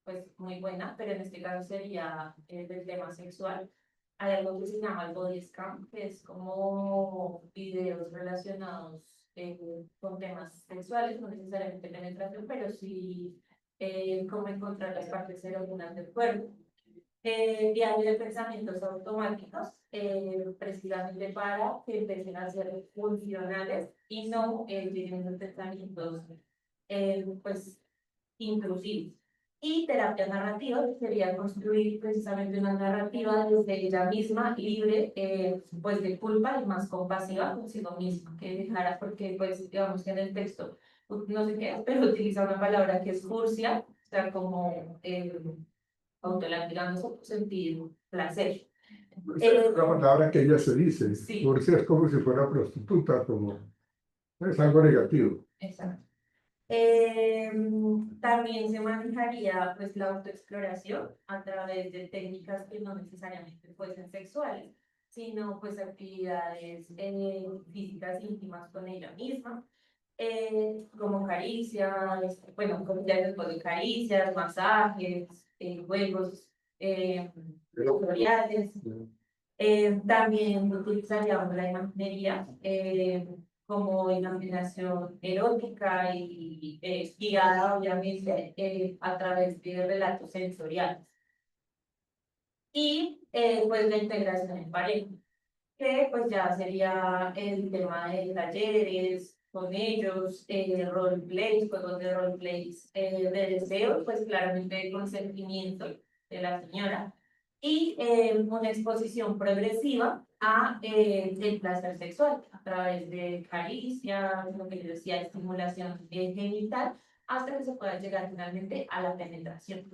pues muy buena, pero en este caso sería del tema sexual. Hay algo que se llama el body scan, que es como videos relacionados con temas sexuales, no necesariamente penetración, pero sí cómo encontrar las partes erógenas del cuerpo. Diario de pensamientos automáticos, precisamente para que empiecen a ser funcionales y no tienen pensamientos pues intrusivos. Y terapia narrativa, que sería construir precisamente una narrativa desde ella misma, libre, pues de culpa y más compasiva consigo misma, que dejara, porque pues digamos que en el texto, no sé qué es, pero utiliza una palabra que es furcia, o sea, como autolatigándose por sentir placer. Esa es la palabra que ella se dice. Sí. Porque es como si fuera prostituta, como es algo negativo. Exacto. También se manejaría pues la autoexploración a través de técnicas que no necesariamente fuesen sexuales, sino pues actividades físicas íntimas con ella misma, como caricias, bueno, como ya después de caricias, masajes, juegos tutoriales. También utilizaríamos la imaginería como imaginación erótica y guiada, obviamente, a través de relatos sensoriales. Y pues la integración en pareja, que pues ya sería el tema de talleres con ellos, roleplays, juegos de roleplays de deseo, pues claramente consentimiento de la señora, y una exposición progresiva a el placer sexual a través de caricias, lo que les decía, estimulación genital, hasta que se pueda llegar finalmente a la penetración.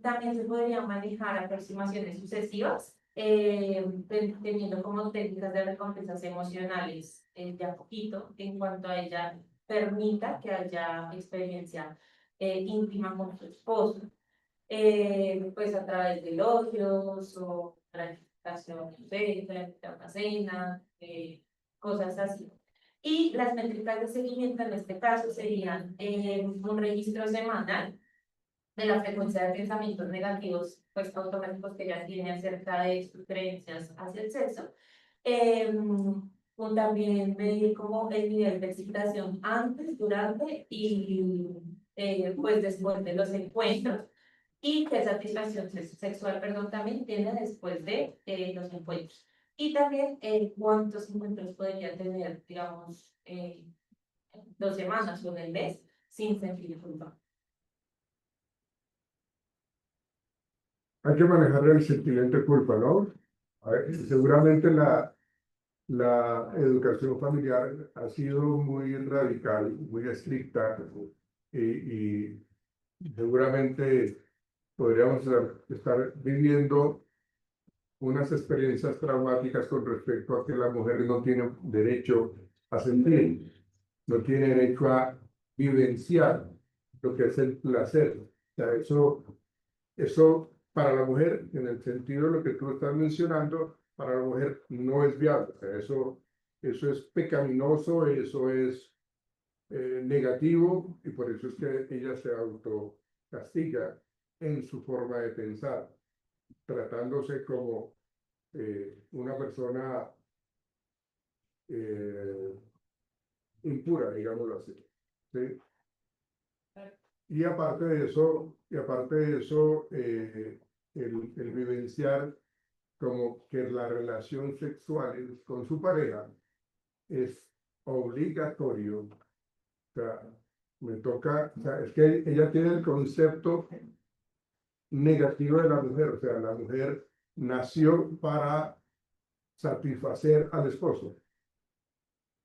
También se podrían manejar aproximaciones sucesivas, teniendo como técnicas de recompensas emocionales de a poquito, en cuanto a ella permita que haya experiencia íntima con su esposo, pues a través de elogios o gratificación, no sé, de una cena, cosas así. Y las métricas de seguimiento en este caso serían un registro semanal de la frecuencia de pensamientos negativos, pues automáticos que ella tiene acerca de sus creencias hacia el sexo. También medir como el nivel de excitación antes, durante y pues después de los encuentros y qué satisfacción sexual, perdón, también tiene después de los encuentros. Y también cuántos encuentros podría tener, digamos, 2 semanas o en el mes sin sentir culpa. Hay que manejar el sentimiento de culpa, ¿no? A ver, seguramente la educación familiar ha sido muy radical, muy estricta y seguramente podríamos estar viviendo unas experiencias traumáticas con respecto a que la mujer no tiene derecho a sentir, no tiene derecho a vivenciar lo que es el placer. O sea, eso para la mujer, en el sentido de lo que tú estás mencionando, para la mujer no es viable. O sea, eso es pecaminoso, eso es negativo y por eso es que ella se autocastiga en su forma de pensar, tratándose como una persona eh, impura, digámoslo así. ¿Sí? Y aparte de eso el vivenciar como que la relación sexual con su pareja es obligatorio. O sea, me toca, o sea, es que ella tiene el concepto negativo de la mujer, o sea, la mujer nació para satisfacer al esposo,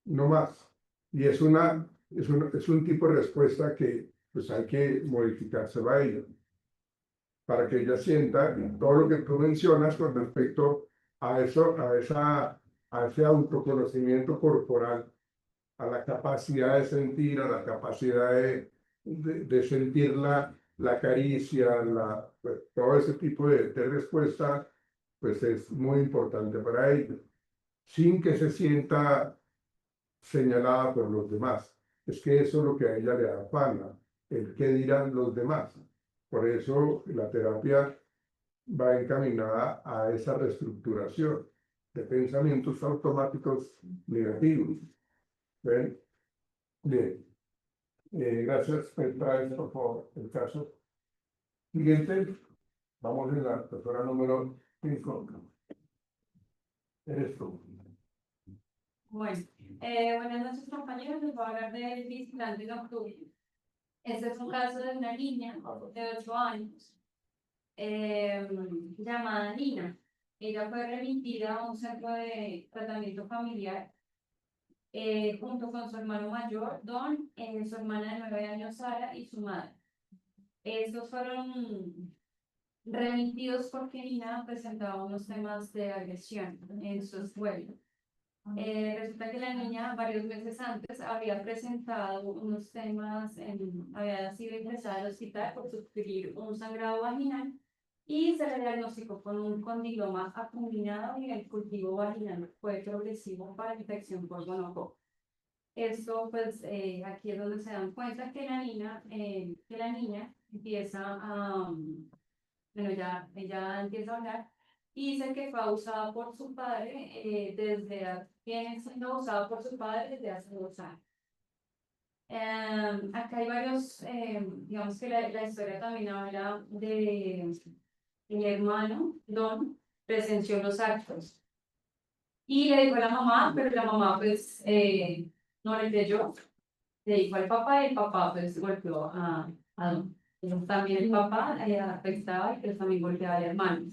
no más. Y es un tipo de respuesta que pues hay que modificárselo a ella, para que ella sienta todo lo que tú mencionas con respecto a eso, a ese autoconocimiento corporal, a la capacidad de sentir, a la capacidad de sentir la caricia, pues, todo ese tipo de respuesta, pues es muy importante para ella, sin que se sienta señalada por los demás. Es que eso es lo que a ella le afana, el qué dirán los demás. Por eso la terapia va encaminada a esa reestructuración de pensamientos automáticos negativos. ¿Ven? Bien. Gracias, Petra, esto por el caso. Siguiente, vamos en la persona número 5. Eres tú. Bueno, buenas noches compañeros, les voy a hablar del vigilante nocturno. Este es un caso de una niña de 8 años llamada Nina. Ella fue remitida a un centro de tratamiento familiar junto con su hermano mayor, Don, su hermana de 9 años, Sara, y su madre. Estos fueron remitidos porque Nina presentaba unos temas de agresión en su escuela. Resulta que la niña varios meses antes había presentado unos temas, había sido ingresada al hospital por sufrir un sangrado vaginal y se le diagnosticó con un condiloma acuminado y el cultivo vaginal fue progresivo para infección por gonococo. Esto, pues, aquí es donde se dan cuenta que que la niña empieza a, bueno, ya, ella empieza a hablar y dice que fue abusada por su padre viene siendo abusada por su padre desde hace 2 años. Acá hay varios, digamos que la historia también habla de el hermano, Don, presenció los actos y le dijo a la mamá, pero la mamá pues no le creyó, le dijo al papá y el papá pues golpeó a Don. Entonces, también el papá afectaba y pues también golpeaba al hermano.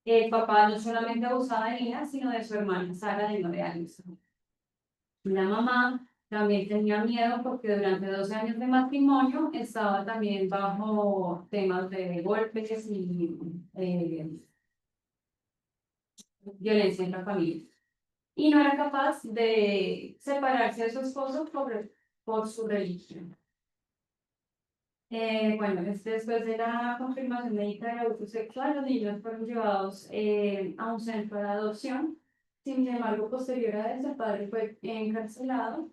El papá no solamente abusaba de Nina, sino de su hermana Sara de 9 años. La mamá también tenía miedo porque durante 12 años de matrimonio estaba también bajo temas de golpes y violencia en la familia. Y no era capaz de separarse de su esposo por su religión. Bueno, después de la confirmación médica del abuso sexual, los niños fueron llevados a un centro de adopción. Sin embargo, posterior a eso, el padre fue encarcelado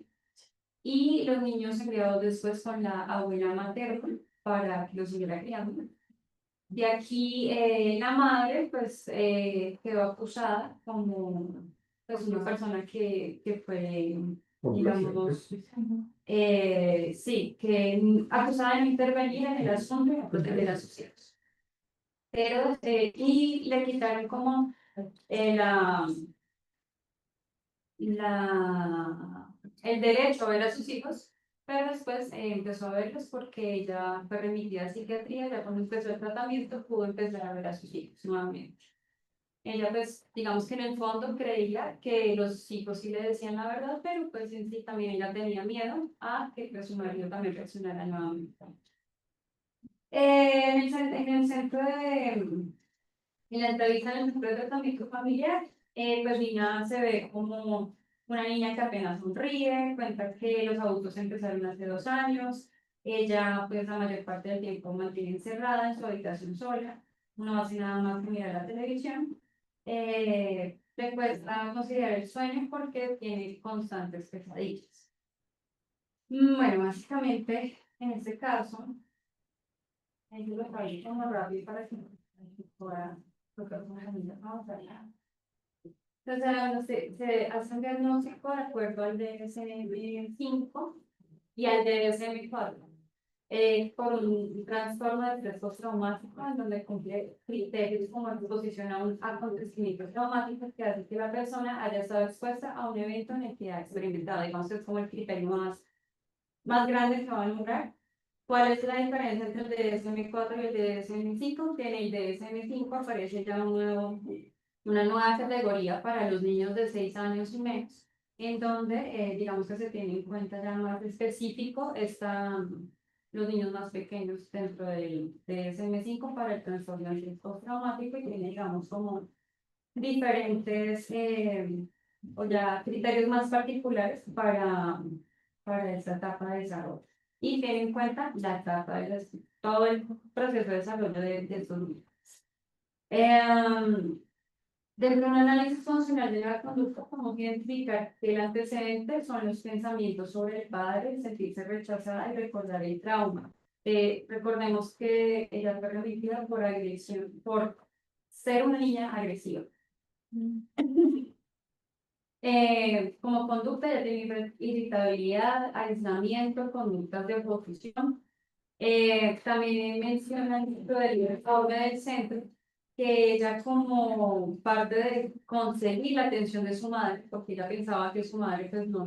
y los niños se criados después con la abuela materna para que los siguiera criando. De aquí, la madre, pues, quedó acusada como pues, una persona que fue, digamos, sí, que acusada de no intervenir en el asunto y no proteger a sus hijos. Pero, y le quitaron como la, el derecho a ver a sus hijos, pero después empezó a verlos porque ella fue remitida a psiquiatría, ya cuando empezó el tratamiento pudo empezar a ver a sus hijos nuevamente. Ella pues, digamos que en el fondo creía que los hijos sí le decían la verdad, pero pues en sí también ella tenía miedo a que pues, su marido también reaccionara nuevamente. En el centro en la entrevista en el centro de tratamiento familiar, pues Nina se ve como una niña que apenas sonríe, cuenta que los abusos empezaron hace 2 años, ella pues la mayor parte del tiempo mantiene encerrada en su habitación sola, no hace nada más que mirar la televisión, le cuesta considerar el sueño porque tiene constantes pesadillas. Bueno, básicamente en este caso, yo lo traigo como rápido para que pueda tocar con la familia. Vamos allá. Entonces, ahora se hace un diagnóstico de acuerdo al DSM-5 y al DSM-4 por un trastorno de estrés postraumático en donde cumple criterios como exposición a un acontecimiento traumático que hace que la persona haya estado expuesta a un evento en el que ha experimentado. Digamos, es como el criterio más grande que va a nombrar. ¿Cuál es la diferencia entre el DSM-4 y el DSM-5? Que en el DSM-5 aparece ya una nueva categoría para los niños de 6 años y menos, en donde digamos que se tiene en cuenta ya más específico los niños más pequeños dentro del DSM-5 para el trastorno postraumático y tiene digamos como diferentes o ya criterios más particulares para esta etapa de desarrollo. Y tener en cuenta la etapa todo el proceso de desarrollo de estos niños. Dentro de un análisis funcional de la conducta, podemos identificar que el antecedente son los pensamientos sobre el padre, el sentirse rechazada y recordar el trauma. Recordemos que ella fue remitida por agresión, por ser una niña agresiva. Como conducta ya tiene irritabilidad, aislamiento, conductas de oposición. También menciona dentro del informe del centro que ella como parte de conseguir la atención de su madre, porque ella pensaba que su madre pues no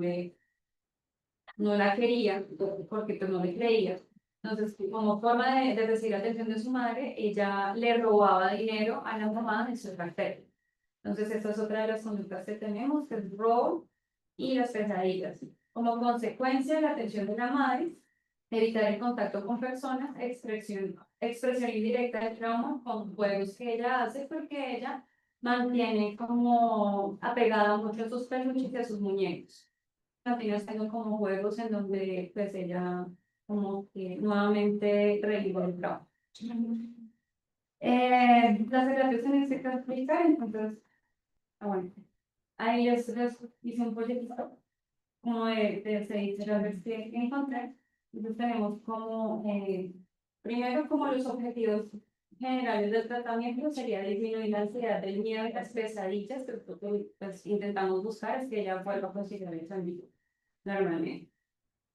la quería, porque pues no le creía, Entonces, como forma de recibir atención de su madre, ella le robaba dinero a la mamá en su cartera. Entonces, esta es otra de las conductas que tenemos, que es robo y las pesadillas. Como consecuencia de la atención de la madre, evitar el contacto con personas, expresión indirecta del trauma con juegos que ella hace, porque ella mantiene como apegada mucho a sus peluches y a sus muñecos. También haciendo como juegos en donde pues ella como que nuevamente revive el trauma. Las terapias en este caso aplican, entonces, bueno, ahí les hice un proyecto como de 6 que encontré. Entonces tenemos como, primero como los objetivos generales del tratamiento sería disminuir la ansiedad del miedo y las pesadillas, que pues, intentamos buscar es que ella vuelva a considerar el sueño normalmente.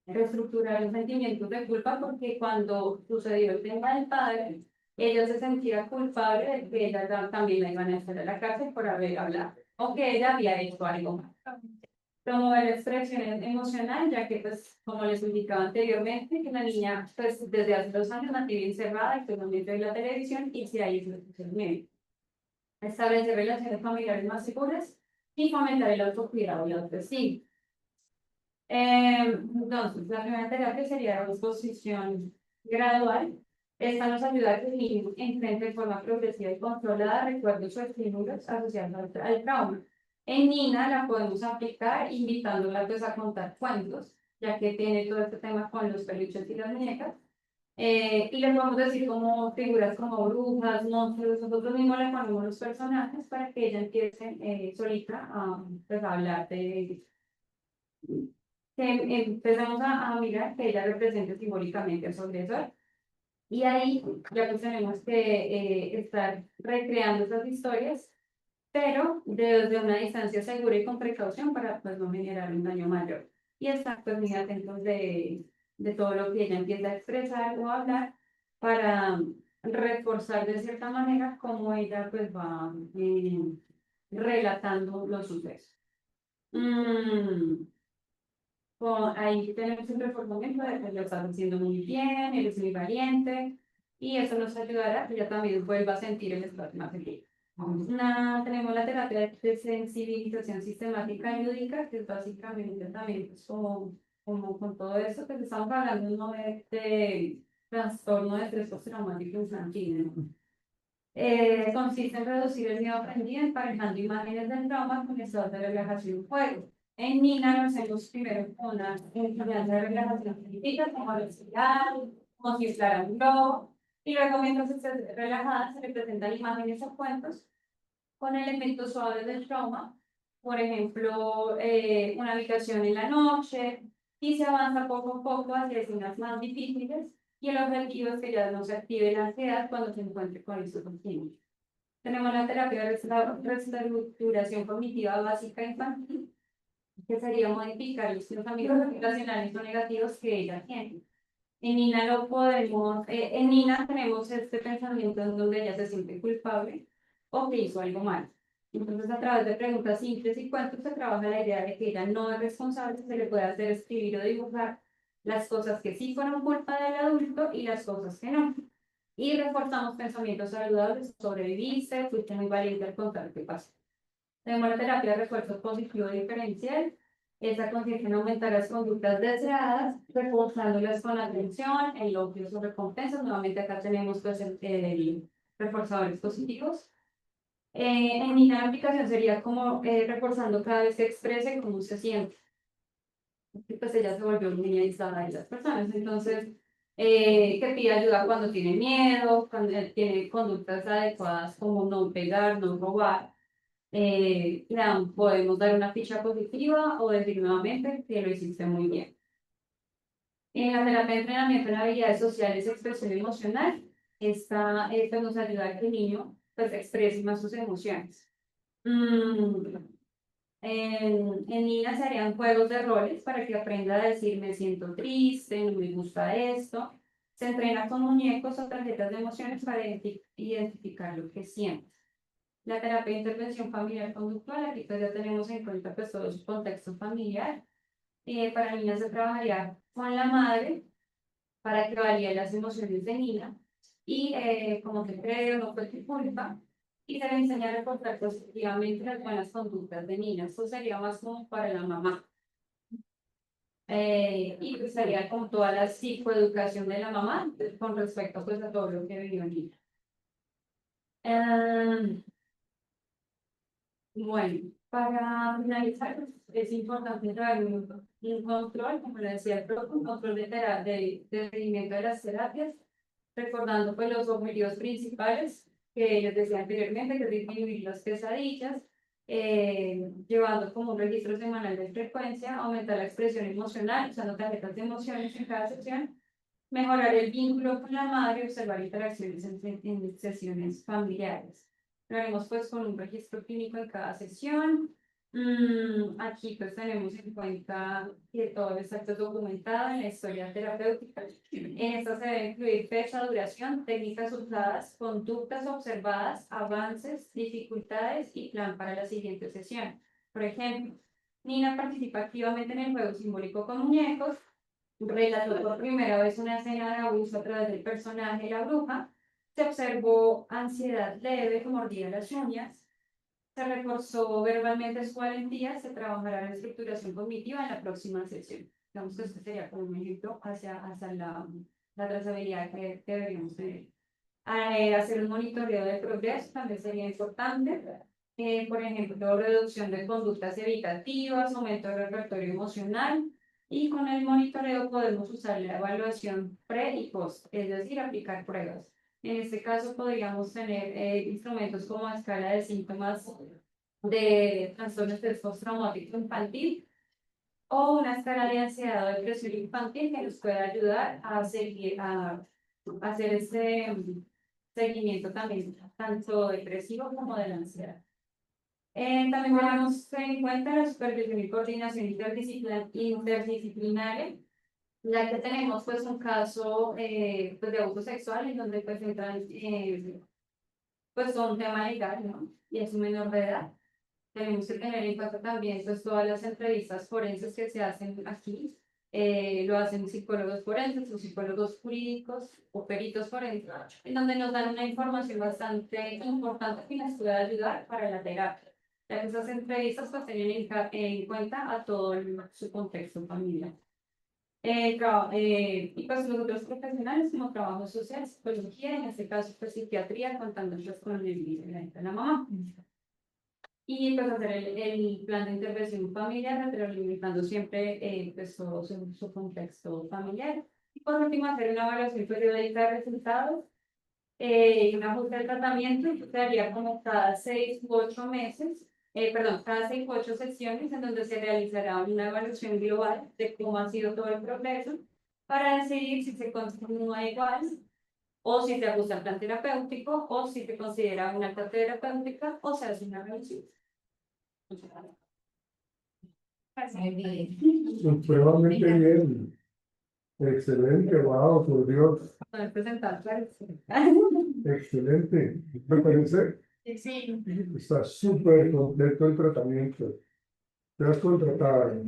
Reestructurar los sentimientos de culpa, porque cuando sucedió el tema del padre, ella se sentía culpable de que ella también la iban a hacer a la cárcel por haber hablado, o que ella había hecho algo mal. Promover la expresión emocional, ya que, pues, como les indicaba anteriormente, que la niña, pues, desde hace 2 años mantiene encerrada y pues no ve la televisión y si hay instituciones médicas. Establecer relaciones familiares más seguras y fomentar el autocuidado y la autoestima. Entonces, la primera terapia sería la exposición gradual. Esta nos ayuda a que el niño enfrente de forma progresiva y controlada recuerdos o estímulos asociados al trauma. En Nina la podemos aplicar invitándola pues, a contar cuentos, ya que tiene todo este tema con los peluches y las muñecas. Y le podemos decir como figuras como brujas, monstruos, nosotros mismos le ponemos los personajes para que ella empiece solita a, pues, a hablar de que empezamos a mirar que ella represente simbólicamente al sobresor. Y ahí ya pues tenemos que estar recreando esas historias, pero desde una distancia segura y con precaución para pues no generar un daño mayor. Y estar pues muy atentos de todo lo que ella empieza a expresar o hablar para reforzar de cierta manera cómo ella pues va relatando los sucesos. Ahí tenemos un reforzamiento de que lo estás haciendo muy bien, eres muy valiente, y eso nos ayudará a que ella también vuelva a sentir el espacio más seguro. Tenemos la terapia de sensibilización sistemática y lúdica, que es básicamente también pues, como con todo eso que estamos hablando, no de trastorno de estrés postraumático infantil, ¿no? Consiste en reducir el miedo aprendido emparejando imágenes del trauma con estados de relajación y juego. En Nina lo hacemos primero con una actividad de relajación científica, como respirar, como si inflara un globo, y luego mientras esté relajada se le presentan imágenes o cuentos con elementos suaves del trauma, por ejemplo, una habitación en la noche, y se avanza poco a poco hacia escenas más difíciles, y el objetivo es que ya no se active la ansiedad cuando se encuentre con estos estímulos. Tenemos la terapia de reestructuración cognitiva básica infantil, que sería modificar los pensamientos irracionales o negativos que ella tiene. En Nina lo podemos, en Nina tenemos este pensamiento en donde ella se siente culpable o que hizo algo mal. Entonces, a través de preguntas simples y cuentos se trabaja la idea de que ella no es responsable, se le puede hacer escribir o dibujar las cosas que sí fueron culpa del adulto y las cosas que no. Y reforzamos pensamientos saludables, sobreviviste, fuiste muy valiente al contar qué pasó. Tenemos la terapia de refuerzo positivo diferencial. Esta consiste en aumentar las conductas deseadas, reforzándolas con atención, elogios o recompensas. Nuevamente acá tenemos pues, el reforzadores positivos. En mi aplicación sería como reforzando cada vez que exprese cómo se siente. Y pues ella se volvió muy aislada de las personas. Entonces, que pide ayuda cuando tiene miedo, cuando tiene conductas adecuadas como no pegar, no robar. Podemos dar una ficha positiva o decir nuevamente que lo hiciste muy bien. En la terapia de entrenamiento en habilidades sociales y expresión emocional, esto nos ayuda a que el niño pues, exprese más sus emociones. En Nina se harían juegos de roles para que aprenda a decir me siento triste, no me gusta esto. Se entrena con muñecos o tarjetas de emociones para identificar lo que siente. La terapia de intervención familiar conductual, aquí pues ya tenemos en cuenta pues todo su contexto familiar. Para niñas se trabajaría con la madre para que valide las emociones de Nina y como te creo, no fue tu culpa, y se le enseña a reportar positivamente las buenas conductas de Nina. Esto sería más como para la mamá. Y pues sería como toda la psicoeducación de la mamá con respecto pues a todo lo que vivió Nina. Bueno, para finalizar, pues, es importante traer un control, como le decía, un control de seguimiento de las terapias, recordando pues los objetivos principales que les decía anteriormente, que es disminuir las pesadillas, llevando como un registro semanal de frecuencia, aumentar la expresión emocional, usando tarjetas de emociones en cada sesión, mejorar el vínculo con la madre, observar interacciones en sesiones familiares. Lo haremos pues con un registro clínico en cada sesión. Aquí pues tenemos en cuenta que todo está documentado en la historia terapéutica. En esta se debe incluir fecha, duración, técnicas usadas, conductas observadas, avances, dificultades y plan para la siguiente sesión. Por ejemplo, Nina participa activamente en el juego simbólico con muñecos, relató por primera vez una escena de abuso a través del personaje La Bruja, se observó ansiedad leve que mordía las uñas, se reforzó verbalmente su valentía, se trabajará la estructuración cognitiva en la próxima sesión. Digamos que este sería como un ejemplo hacia la trazabilidad que deberíamos tener. Hacer un monitoreo de progreso también sería importante. Por ejemplo, reducción de conductas evitativas, aumento del repertorio emocional, y con el monitoreo podemos usar la evaluación pre y post, es decir, aplicar pruebas. En este caso podríamos tener instrumentos como escala de síntomas de trastorno de estrés postraumático infantil o una escala de ansiedad o depresión infantil que nos pueda ayudar a seguir, a hacer ese seguimiento también, tanto depresivo como de la ansiedad. También tenemos en cuenta la supervisión y coordinación interdisciplinaria, ya que tenemos pues un caso pues, de abuso sexual en donde pues entran pues un tema legal, ¿no? Y es un menor de edad. Tenemos que tener en cuenta también pues todas las entrevistas forenses que se hacen aquí. Lo hacen psicólogos forenses o psicólogos jurídicos o peritos forenses, en donde nos dan una información bastante importante que nos puede ayudar para la terapia. Ya que esas entrevistas pues tienen en cuenta a todo su contexto familiar. Y pues los otros profesionales como trabajo social, psicología, en este caso pues psiquiatría, contando pues con de la mamá. Y pues hacer el plan de intervención familiar, retroalimentando siempre pues todo su contexto familiar. Y por último, hacer una evaluación periódica de resultados y una ajuste de tratamiento, que se haría como cada 6 u 8 meses, perdón, cada 6 u 8 sesiones en donde se realizará una evaluación global de cómo ha sido todo el progreso para decidir si se continúa igual o si se ajusta el plan terapéutico o si se considera una alta terapéutica o se hace una revisión. Muy bien. Supremamente bien. Excelente, wow, por Dios. Para presentar, claro. Excelente. Me parece, Sí. está súper completo el tratamiento. Te has contratado.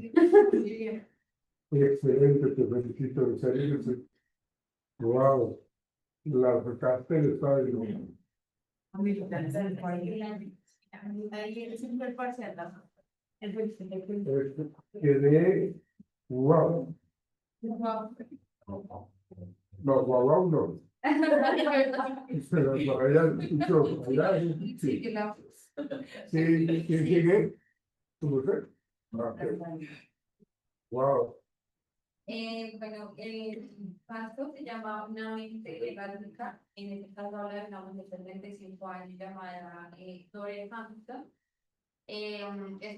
Excelente, te felicito. En serio, wow. La sacaste del estadio. Ahí es súper parcial. Quedé, wow. No, wow, no. Pero por allá escucho, allá sí. Sí, ¿quién sigue? ¿Tu mujer? Ok. Wow. Bueno, el caso se llama una mente errática. En este caso habla de una mujer de 35 años llamada Dore Hampton. Es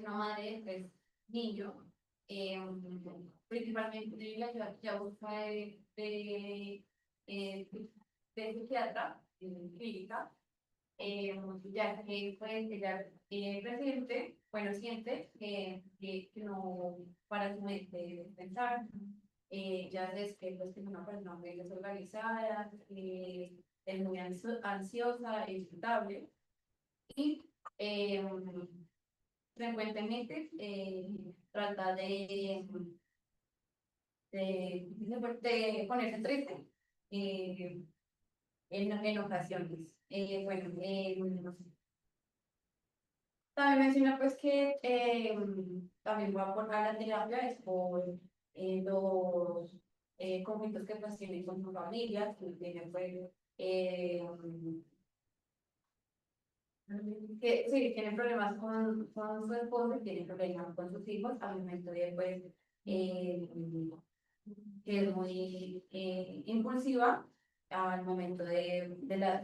una madre de 3 niños. Principalmente ella ya busca de psiquiatra clínica, ya que pues ella reciente, bueno, siente que no para su mente pensar. Ya es que pues, es una persona muy desorganizada, es muy ansiosa, irritable y frecuentemente trata de ponerse triste en ocasiones. Bueno, también menciona pues que también va a aportar la terapia es por los conflictos que pues tiene con su familia, que tiene pues que sí, tiene problemas con su esposo, tiene problemas con sus hijos, al momento de pues eh, que es muy impulsiva al momento de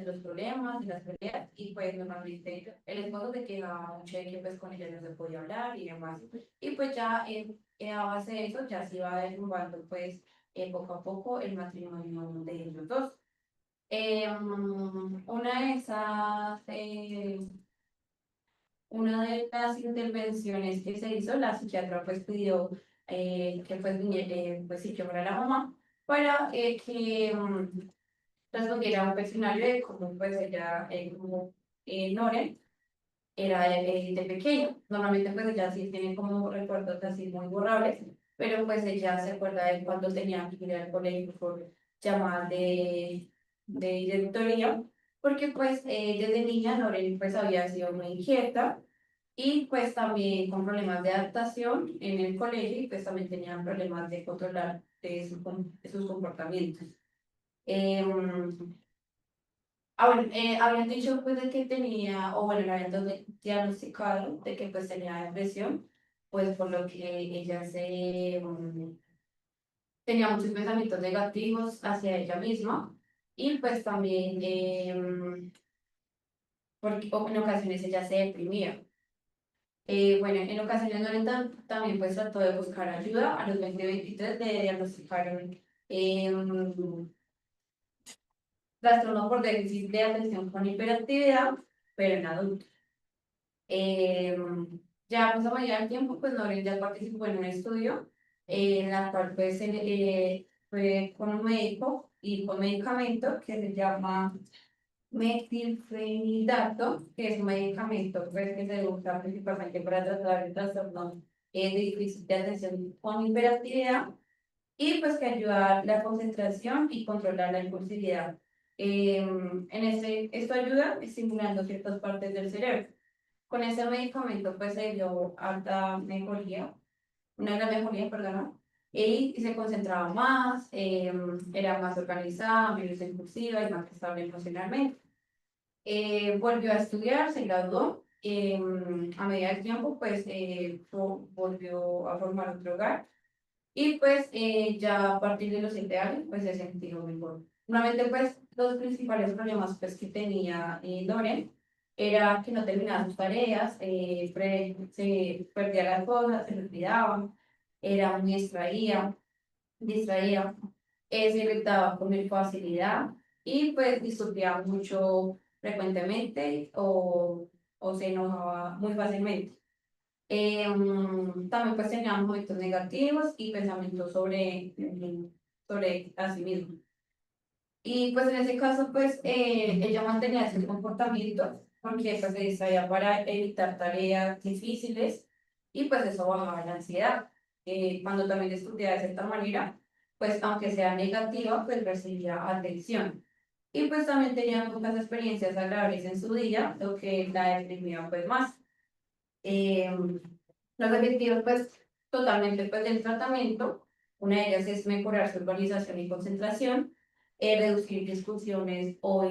los problemas, de las peleas, y pues normalmente el esposo se queda mucho de que pues con ella no se podía hablar y demás. Y pues ya a base de eso ya se va derrumbando pues poco a poco el matrimonio de ellos dos. Una de esas, una de las intervenciones que se hizo, la psiquiatra pues pidió que pues sí, que fuera la mamá para que respondiera a un cuestionario de cómo pues ella, como Nore, era de pequeño. Normalmente pues ella sí tiene como recuerdos así muy borrables, pero pues ella se acuerda de cuando tenía que ir al colegio por llamadas de directoría, porque pues desde niña Nore pues había sido muy inquieta y pues también con problemas de adaptación en el colegio y pues también tenía problemas de controlar de sus comportamientos. Em, bueno, habían dicho pues de que tenía, o bueno, le habían diagnosticado de que pues tenía depresión, pues por lo que ella tenía muchos pensamientos negativos hacia ella misma y pues también porque en ocasiones ella se deprimía. Bueno, en ocasiones Lorenta también pues trató de buscar ayuda. A los 2023 le diagnosticaron trastorno por déficit de atención con hiperactividad, pero en adultos. Eh, ya pues a medida del tiempo, pues Lorenta ya participó en un estudio en la cual pues fue con un médico y con medicamento que se llama metilfenidato, que es un medicamento pues, que se usa principalmente para tratar el trastorno de déficit de atención con hiperactividad y pues que ayuda a la concentración y controlar la impulsividad. Esto ayuda estimulando ciertas partes del cerebro. Con ese medicamento pues se dio alta mejoría, una gran mejoría, perdón, y se concentraba más, era más organizada, menos impulsiva y más estable emocionalmente. Volvió a estudiar, se graduó. A medida del tiempo, pues volvió a formar otro hogar y pues ya a partir de los 7 años, pues se sintió mejor. Normalmente, pues los principales problemas pues, que tenía Loren era que no terminaba sus tareas, se perdía las cosas, se le olvidaban, era muy distraída, se irritaba con facilidad y pues discutía mucho frecuentemente o se enojaba muy fácilmente. También pues tenía momentos negativos y pensamientos sobre a sí mismo. Y pues en ese caso pues ella mantenía ese comportamiento porque pues se distraía para evitar tareas difíciles y pues eso bajaba la ansiedad. Cuando también estudiaba de cierta manera, pues aunque sea negativa, pues recibía atención. Y pues también tenía pocas experiencias agradables en su día, lo que la deprimía pues más. Eh, los objetivos, pues, totalmente pues, del tratamiento, una de ellas es mejorar su organización y concentración, reducir discusiones o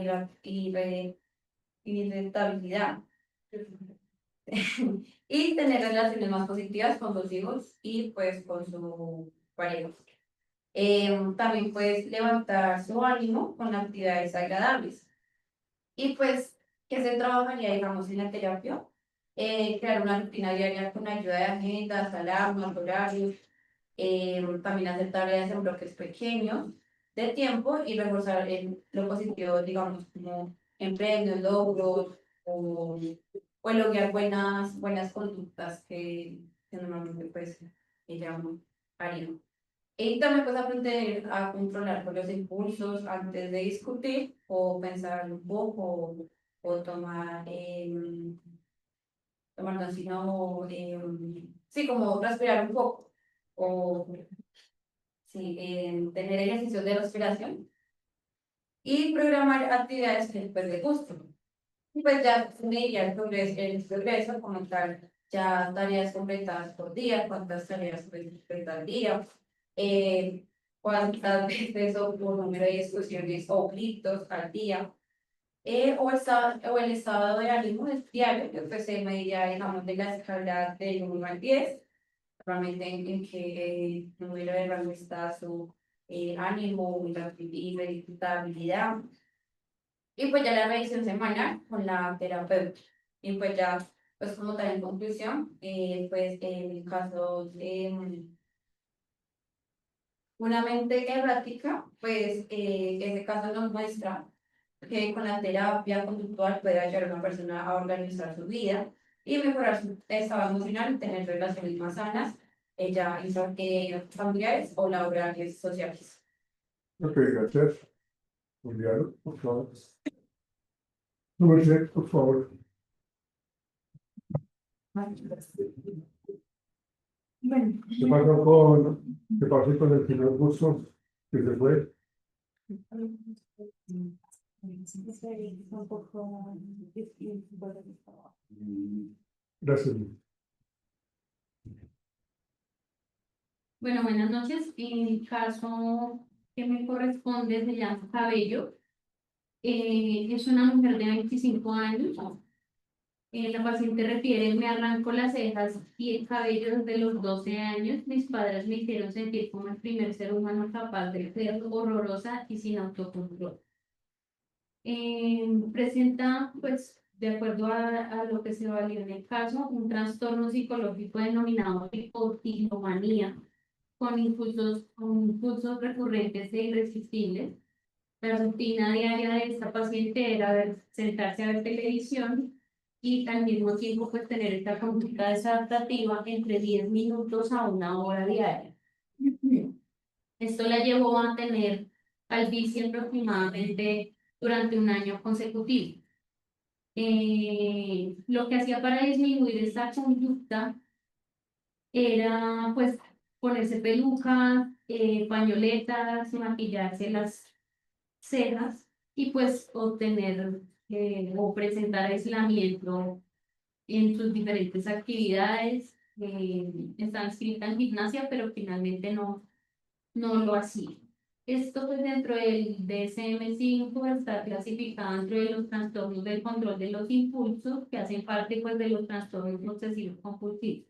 irritabilidad y tener relaciones más positivas con sus hijos y pues con su pareja. También pues levantar su ánimo con actividades agradables. Y pues, ¿qué se trabajaría, digamos, en la terapia? Crear una rutina diaria con ayuda de agendas, alarmas, horarios, también hacer tareas en bloques pequeños de tiempo y reforzar lo positivo, digamos, como en premios, logros o lograr buenas conductas que normalmente pues ella haría. Y también pues aprender a controlar pues, los impulsos antes de discutir o pensar un poco o tomar no, sino, sí, como respirar un poco o sí, tener ejercicios de respiración y programar actividades que pues le gusten. Y pues ya mediría el progreso, como tal, ya tareas completadas por día, cuántas tareas completadas al día, cuántas veces o por número de discusiones o gritos al día, o el estado de ánimo diario, que pues se mediría, digamos, de la escala del 1 al 10, realmente en qué número de rango está su ánimo, la irritabilidad. Y pues ya la revisión semanal con la terapeuta. Y pues ya, pues como tal en conclusión, pues en el caso de una mente errática, pues ese caso nos muestra que con la terapia conductual puede ayudar a una persona a organizar su vida y mejorar su estado emocional y tener relaciones más sanas, ya familiares o laborales sociales. Ok, gracias. Juliano, por favor. Número 6, por favor. Bueno, ¿Qué pasó con el señor Burso que se fue? un poco difícil. Gracias. Bueno, buenas noches. En el caso que me corresponde se llama Cabello. Es una mujer de 25 años. La paciente refiere, me arranco las cejas y el cabello desde los 12 años. Mis padres me hicieron sentir como el primer ser humano capaz de ser horrorosa y sin autocontrol. Presenta, pues, de acuerdo a lo que se valió en el caso, un trastorno psicológico denominado hipotiromanía con impulsos recurrentes e irresistibles. La rutina diaria de esta paciente era sentarse a ver televisión y al mismo tiempo pues tener esta conducta desadaptativa entre 10 minutos a 1 hora diaria. Esto la llevó a tener calvicie aproximadamente durante 1 año consecutivo. Lo que hacía para disminuir esta conducta era pues ponerse pelucas, pañoletas, maquillarse las cejas y pues obtener o presentar aislamiento en sus diferentes actividades. Estaba inscrita en gimnasia, pero finalmente no lo hacía. Esto pues dentro del DSM-5 está clasificado dentro de los trastornos del control de los impulsos que hacen parte pues de los trastornos obsesivos compulsivos.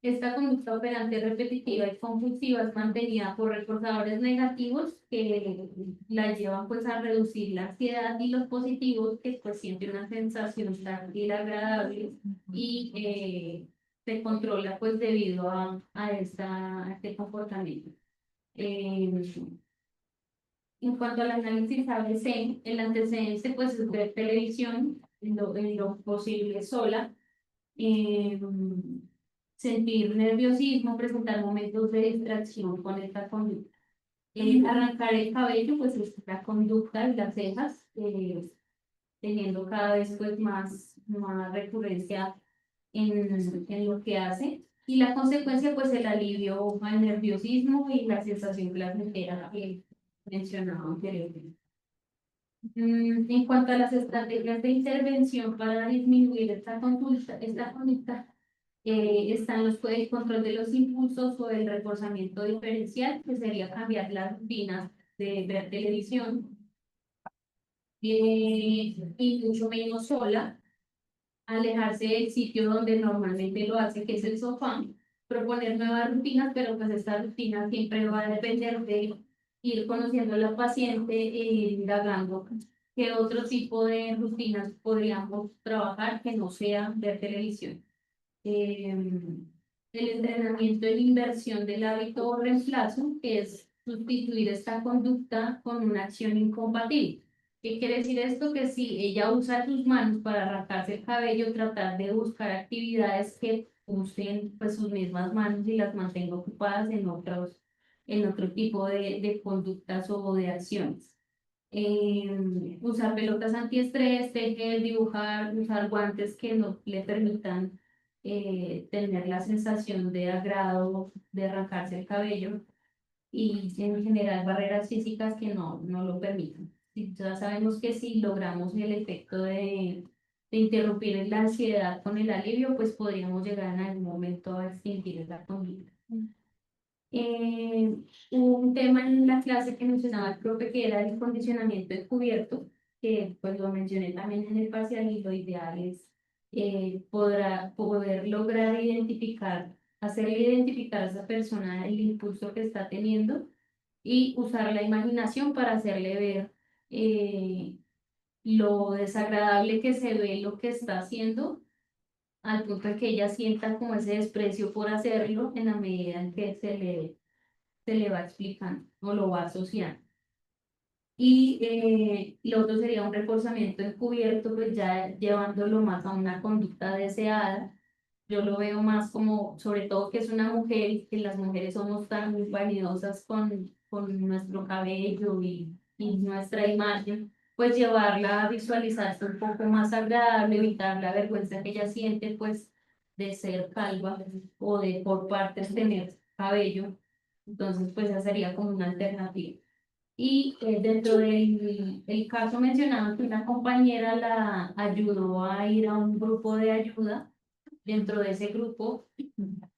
Esta conducta operante repetitiva y compulsiva es mantenida por reforzadores negativos que la llevan pues a reducir la ansiedad y los positivos que pues siente una sensación táctil agradable y se controla pues debido a este comportamiento. En cuanto al análisis ABC, el antecedente pues es ver televisión en lo posible sola, sentir nerviosismo, presentar momentos de distracción con esta conducta. Arrancar el cabello, pues es la conducta y las cejas, teniendo cada vez pues más recurrencia en lo que hace. Y la consecuencia, pues el alivio al nerviosismo y la sensación placentera que mencionaba anteriormente. En cuanto a las estrategias de intervención para disminuir esta conducta, están el control de los impulsos o el reforzamiento diferencial, que sería cambiar las rutinas de ver televisión y mucho menos sola, alejarse del sitio donde normalmente lo hace, que es el sofá, proponer nuevas rutinas, pero pues esta rutina siempre va a depender de ir conociendo a la paciente e ir indagando qué otro tipo de rutinas podríamos trabajar que no sea ver televisión. El entrenamiento en inversión del hábito o reemplazo, que es sustituir esta conducta con una acción incompatible. ¿Qué quiere decir esto? Que si ella usa sus manos para arrancarse el cabello, tratar de buscar actividades que usen pues sus mismas manos y las mantenga ocupadas en otro tipo de conductas o de acciones. Usar pelotas antiestrés, tejer, dibujar, usar guantes que no le permitan tener la sensación de agrado de arrancarse el cabello y en general barreras físicas que no lo permitan. Y ya sabemos que si logramos el efecto de interrumpir la ansiedad con el alivio, pues podríamos llegar en algún momento a extinguir la conducta. Eh, Hubo un tema en la clase que mencionaba el profe que era el condicionamiento encubierto, que pues lo mencioné también en el parcial y lo ideal es poder lograr identificar, hacerle identificar a esa persona el impulso que está teniendo y usar la imaginación para hacerle ver lo desagradable que se ve lo que está haciendo al punto de que ella sienta como ese desprecio por hacerlo en la medida en que se le va explicando o lo va asociando. Y lo otro sería un reforzamiento encubierto, pues ya llevándolo más a una conducta deseada. Yo lo veo más como, sobre todo que es una mujer y que las mujeres somos tan vanidosas con nuestro cabello y nuestra imagen, pues llevarla a visualizarse un poco más agradable, evitar la vergüenza que ella siente, pues de ser calva o de por partes tener cabello. Entonces, pues esa sería como una alternativa. Y dentro del el caso mencionado que una compañera la ayudó a ir a un grupo de ayuda, dentro de ese grupo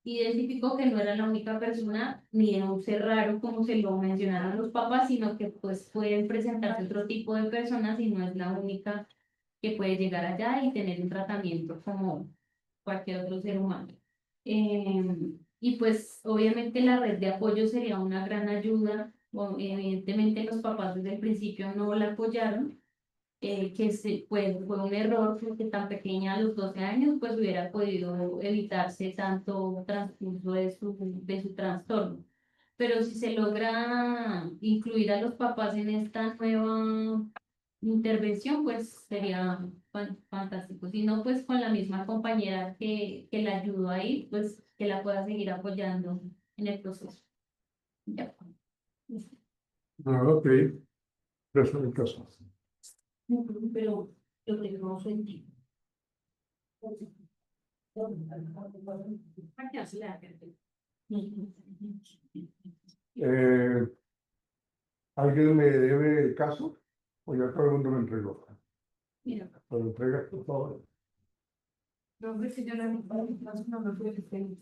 identificó que no era la única persona ni era un ser raro como se lo mencionaron los papás, sino que pues pueden presentarse otro tipo de personas y no es la única que puede llegar allá y tener un tratamiento como cualquier otro ser humano. Y pues obviamente la red de apoyo sería una gran ayuda. Evidentemente los papás desde el principio no la apoyaron, fue un error porque tan pequeña a los 12 años pues hubiera podido evitarse tanto transcurso de su trastorno. Pero si se logra incluir a los papás en esta nueva intervención, pues sería fantástico. Si no, pues con la misma compañera que la ayudó ahí, pues que la pueda seguir apoyando en el proceso. Ya. Ah, ok, eso es el caso. Pero yo tengo sentido. Eh, ¿Alguien me debe el caso? O ya todo el mundo me entregó. Mira, ¿Lo entregas, por favor? No, es que yo no me fui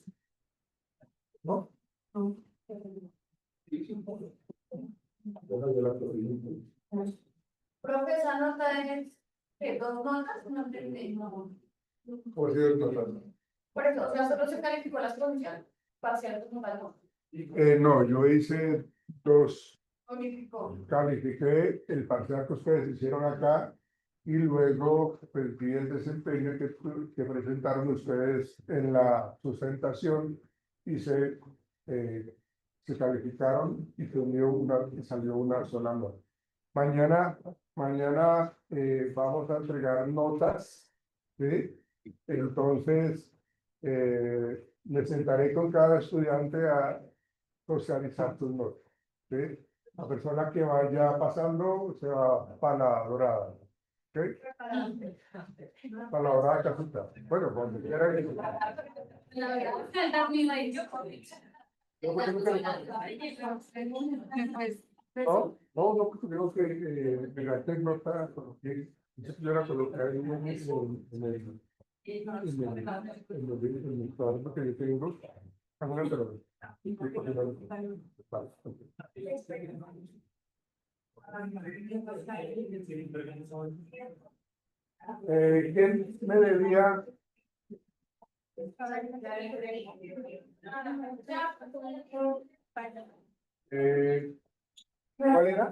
¿No? no. Déjale la corriente. Profe, esa nota es que 2 notas, no entendí. Por cierto, Por eso, o sea, solo se calificó las provinciales, parciales como tal, no. no, yo hice dos. Unificó. Califiqué el parcial que ustedes hicieron acá y luego pues, vi el desempeño que presentaron ustedes en la sustentación y se calificaron y salió una sola nota. Mañana vamos a entregar notas, ¿sí? Entonces, me sentaré con cada estudiante a socializar sus notas, ¿sí? La persona que vaya pasando se va para la dorada, ¿ok? Para la dorada casita. Bueno, cuando quiera que... No, porque creo que me nota, porque yo la coloqué ahí en el cuaderno que yo tengo. Háganlo. Vale, ok. ¿Quién me debía? ¿Cuál era?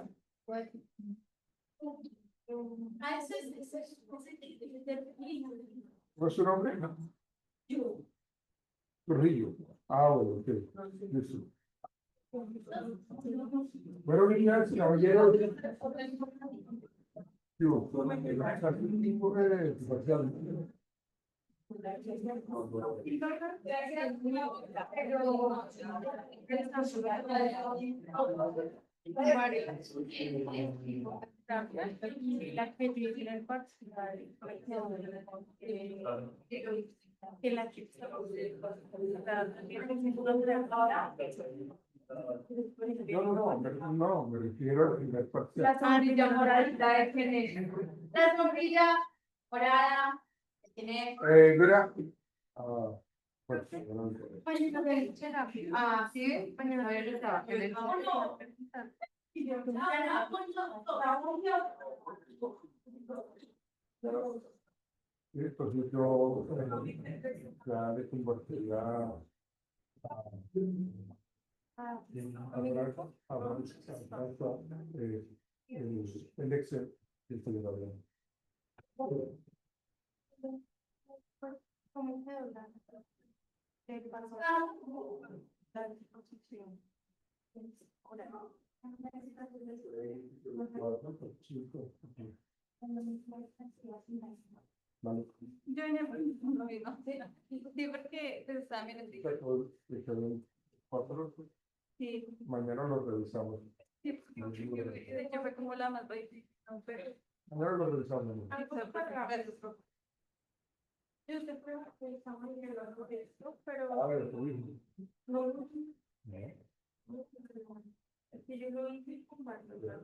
¿No es su nombre? Trujillo. Ah, bueno, ok. Listo. Bueno, niñas, caballeros. Yo, La que tiene el participar en la que No, me refiero al primer parcial. La sombrilla moradita de género. La sombrilla morada de género. Mira, pues, Ah, sí, mañana voy a regresar. entonces yo ya le convertiría el Excel y el Telegram. ¿Cómo quedó la pasó la disposición? Vale. Yo en el lo mismo. Sí, porque pues, también es sí, Mañana lo revisamos. sí, porque de hecho fue como la más difícil, ¿no? Pero Mañana lo revisamos. Yo siempre pensaba en el otro esto, pero A ver, tu hijo. no, ¿No? es que yo lo hice con varios, pero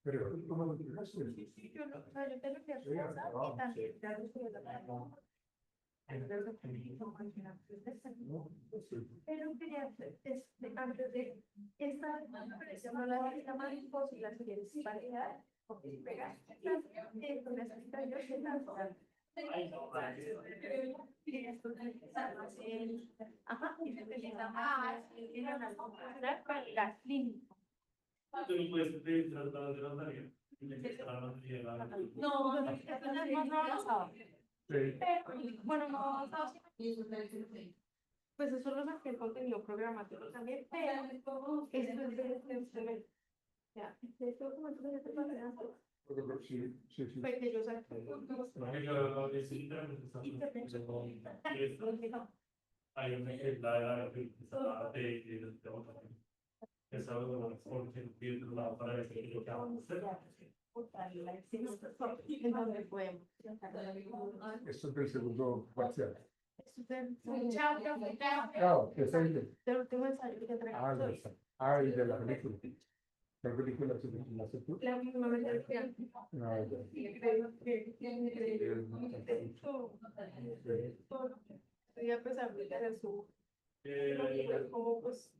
Pero ¿cómo lo tiraste? yo no, o sea, yo te lo que hacer y también te hago sobre la pero quería hacer, antes de esta presión no la más imposible, las quieres parear o pegar. Con esa yo se la ajá, y se utiliza más en la computadora para la clínica. Tú no puedes tratar de la tarea. No, no, no, Sí. bueno, no, pues eso lo saqué el contenido programático también, pero esto es de instrumento. Ya, este documento de Sí, sí, sí. fue que yo saqué. Hay una que es la que está de esa es la para ver qué lo que vamos a hacer. En donde podemos. Esto es del segundo parcial. Chao, profe, chao. Claro, que es el Del último ensayo que traje. ya está. Y de la película. La película se la hace tú. La misma metodología. No, ya. Estoy a pesar de su como pues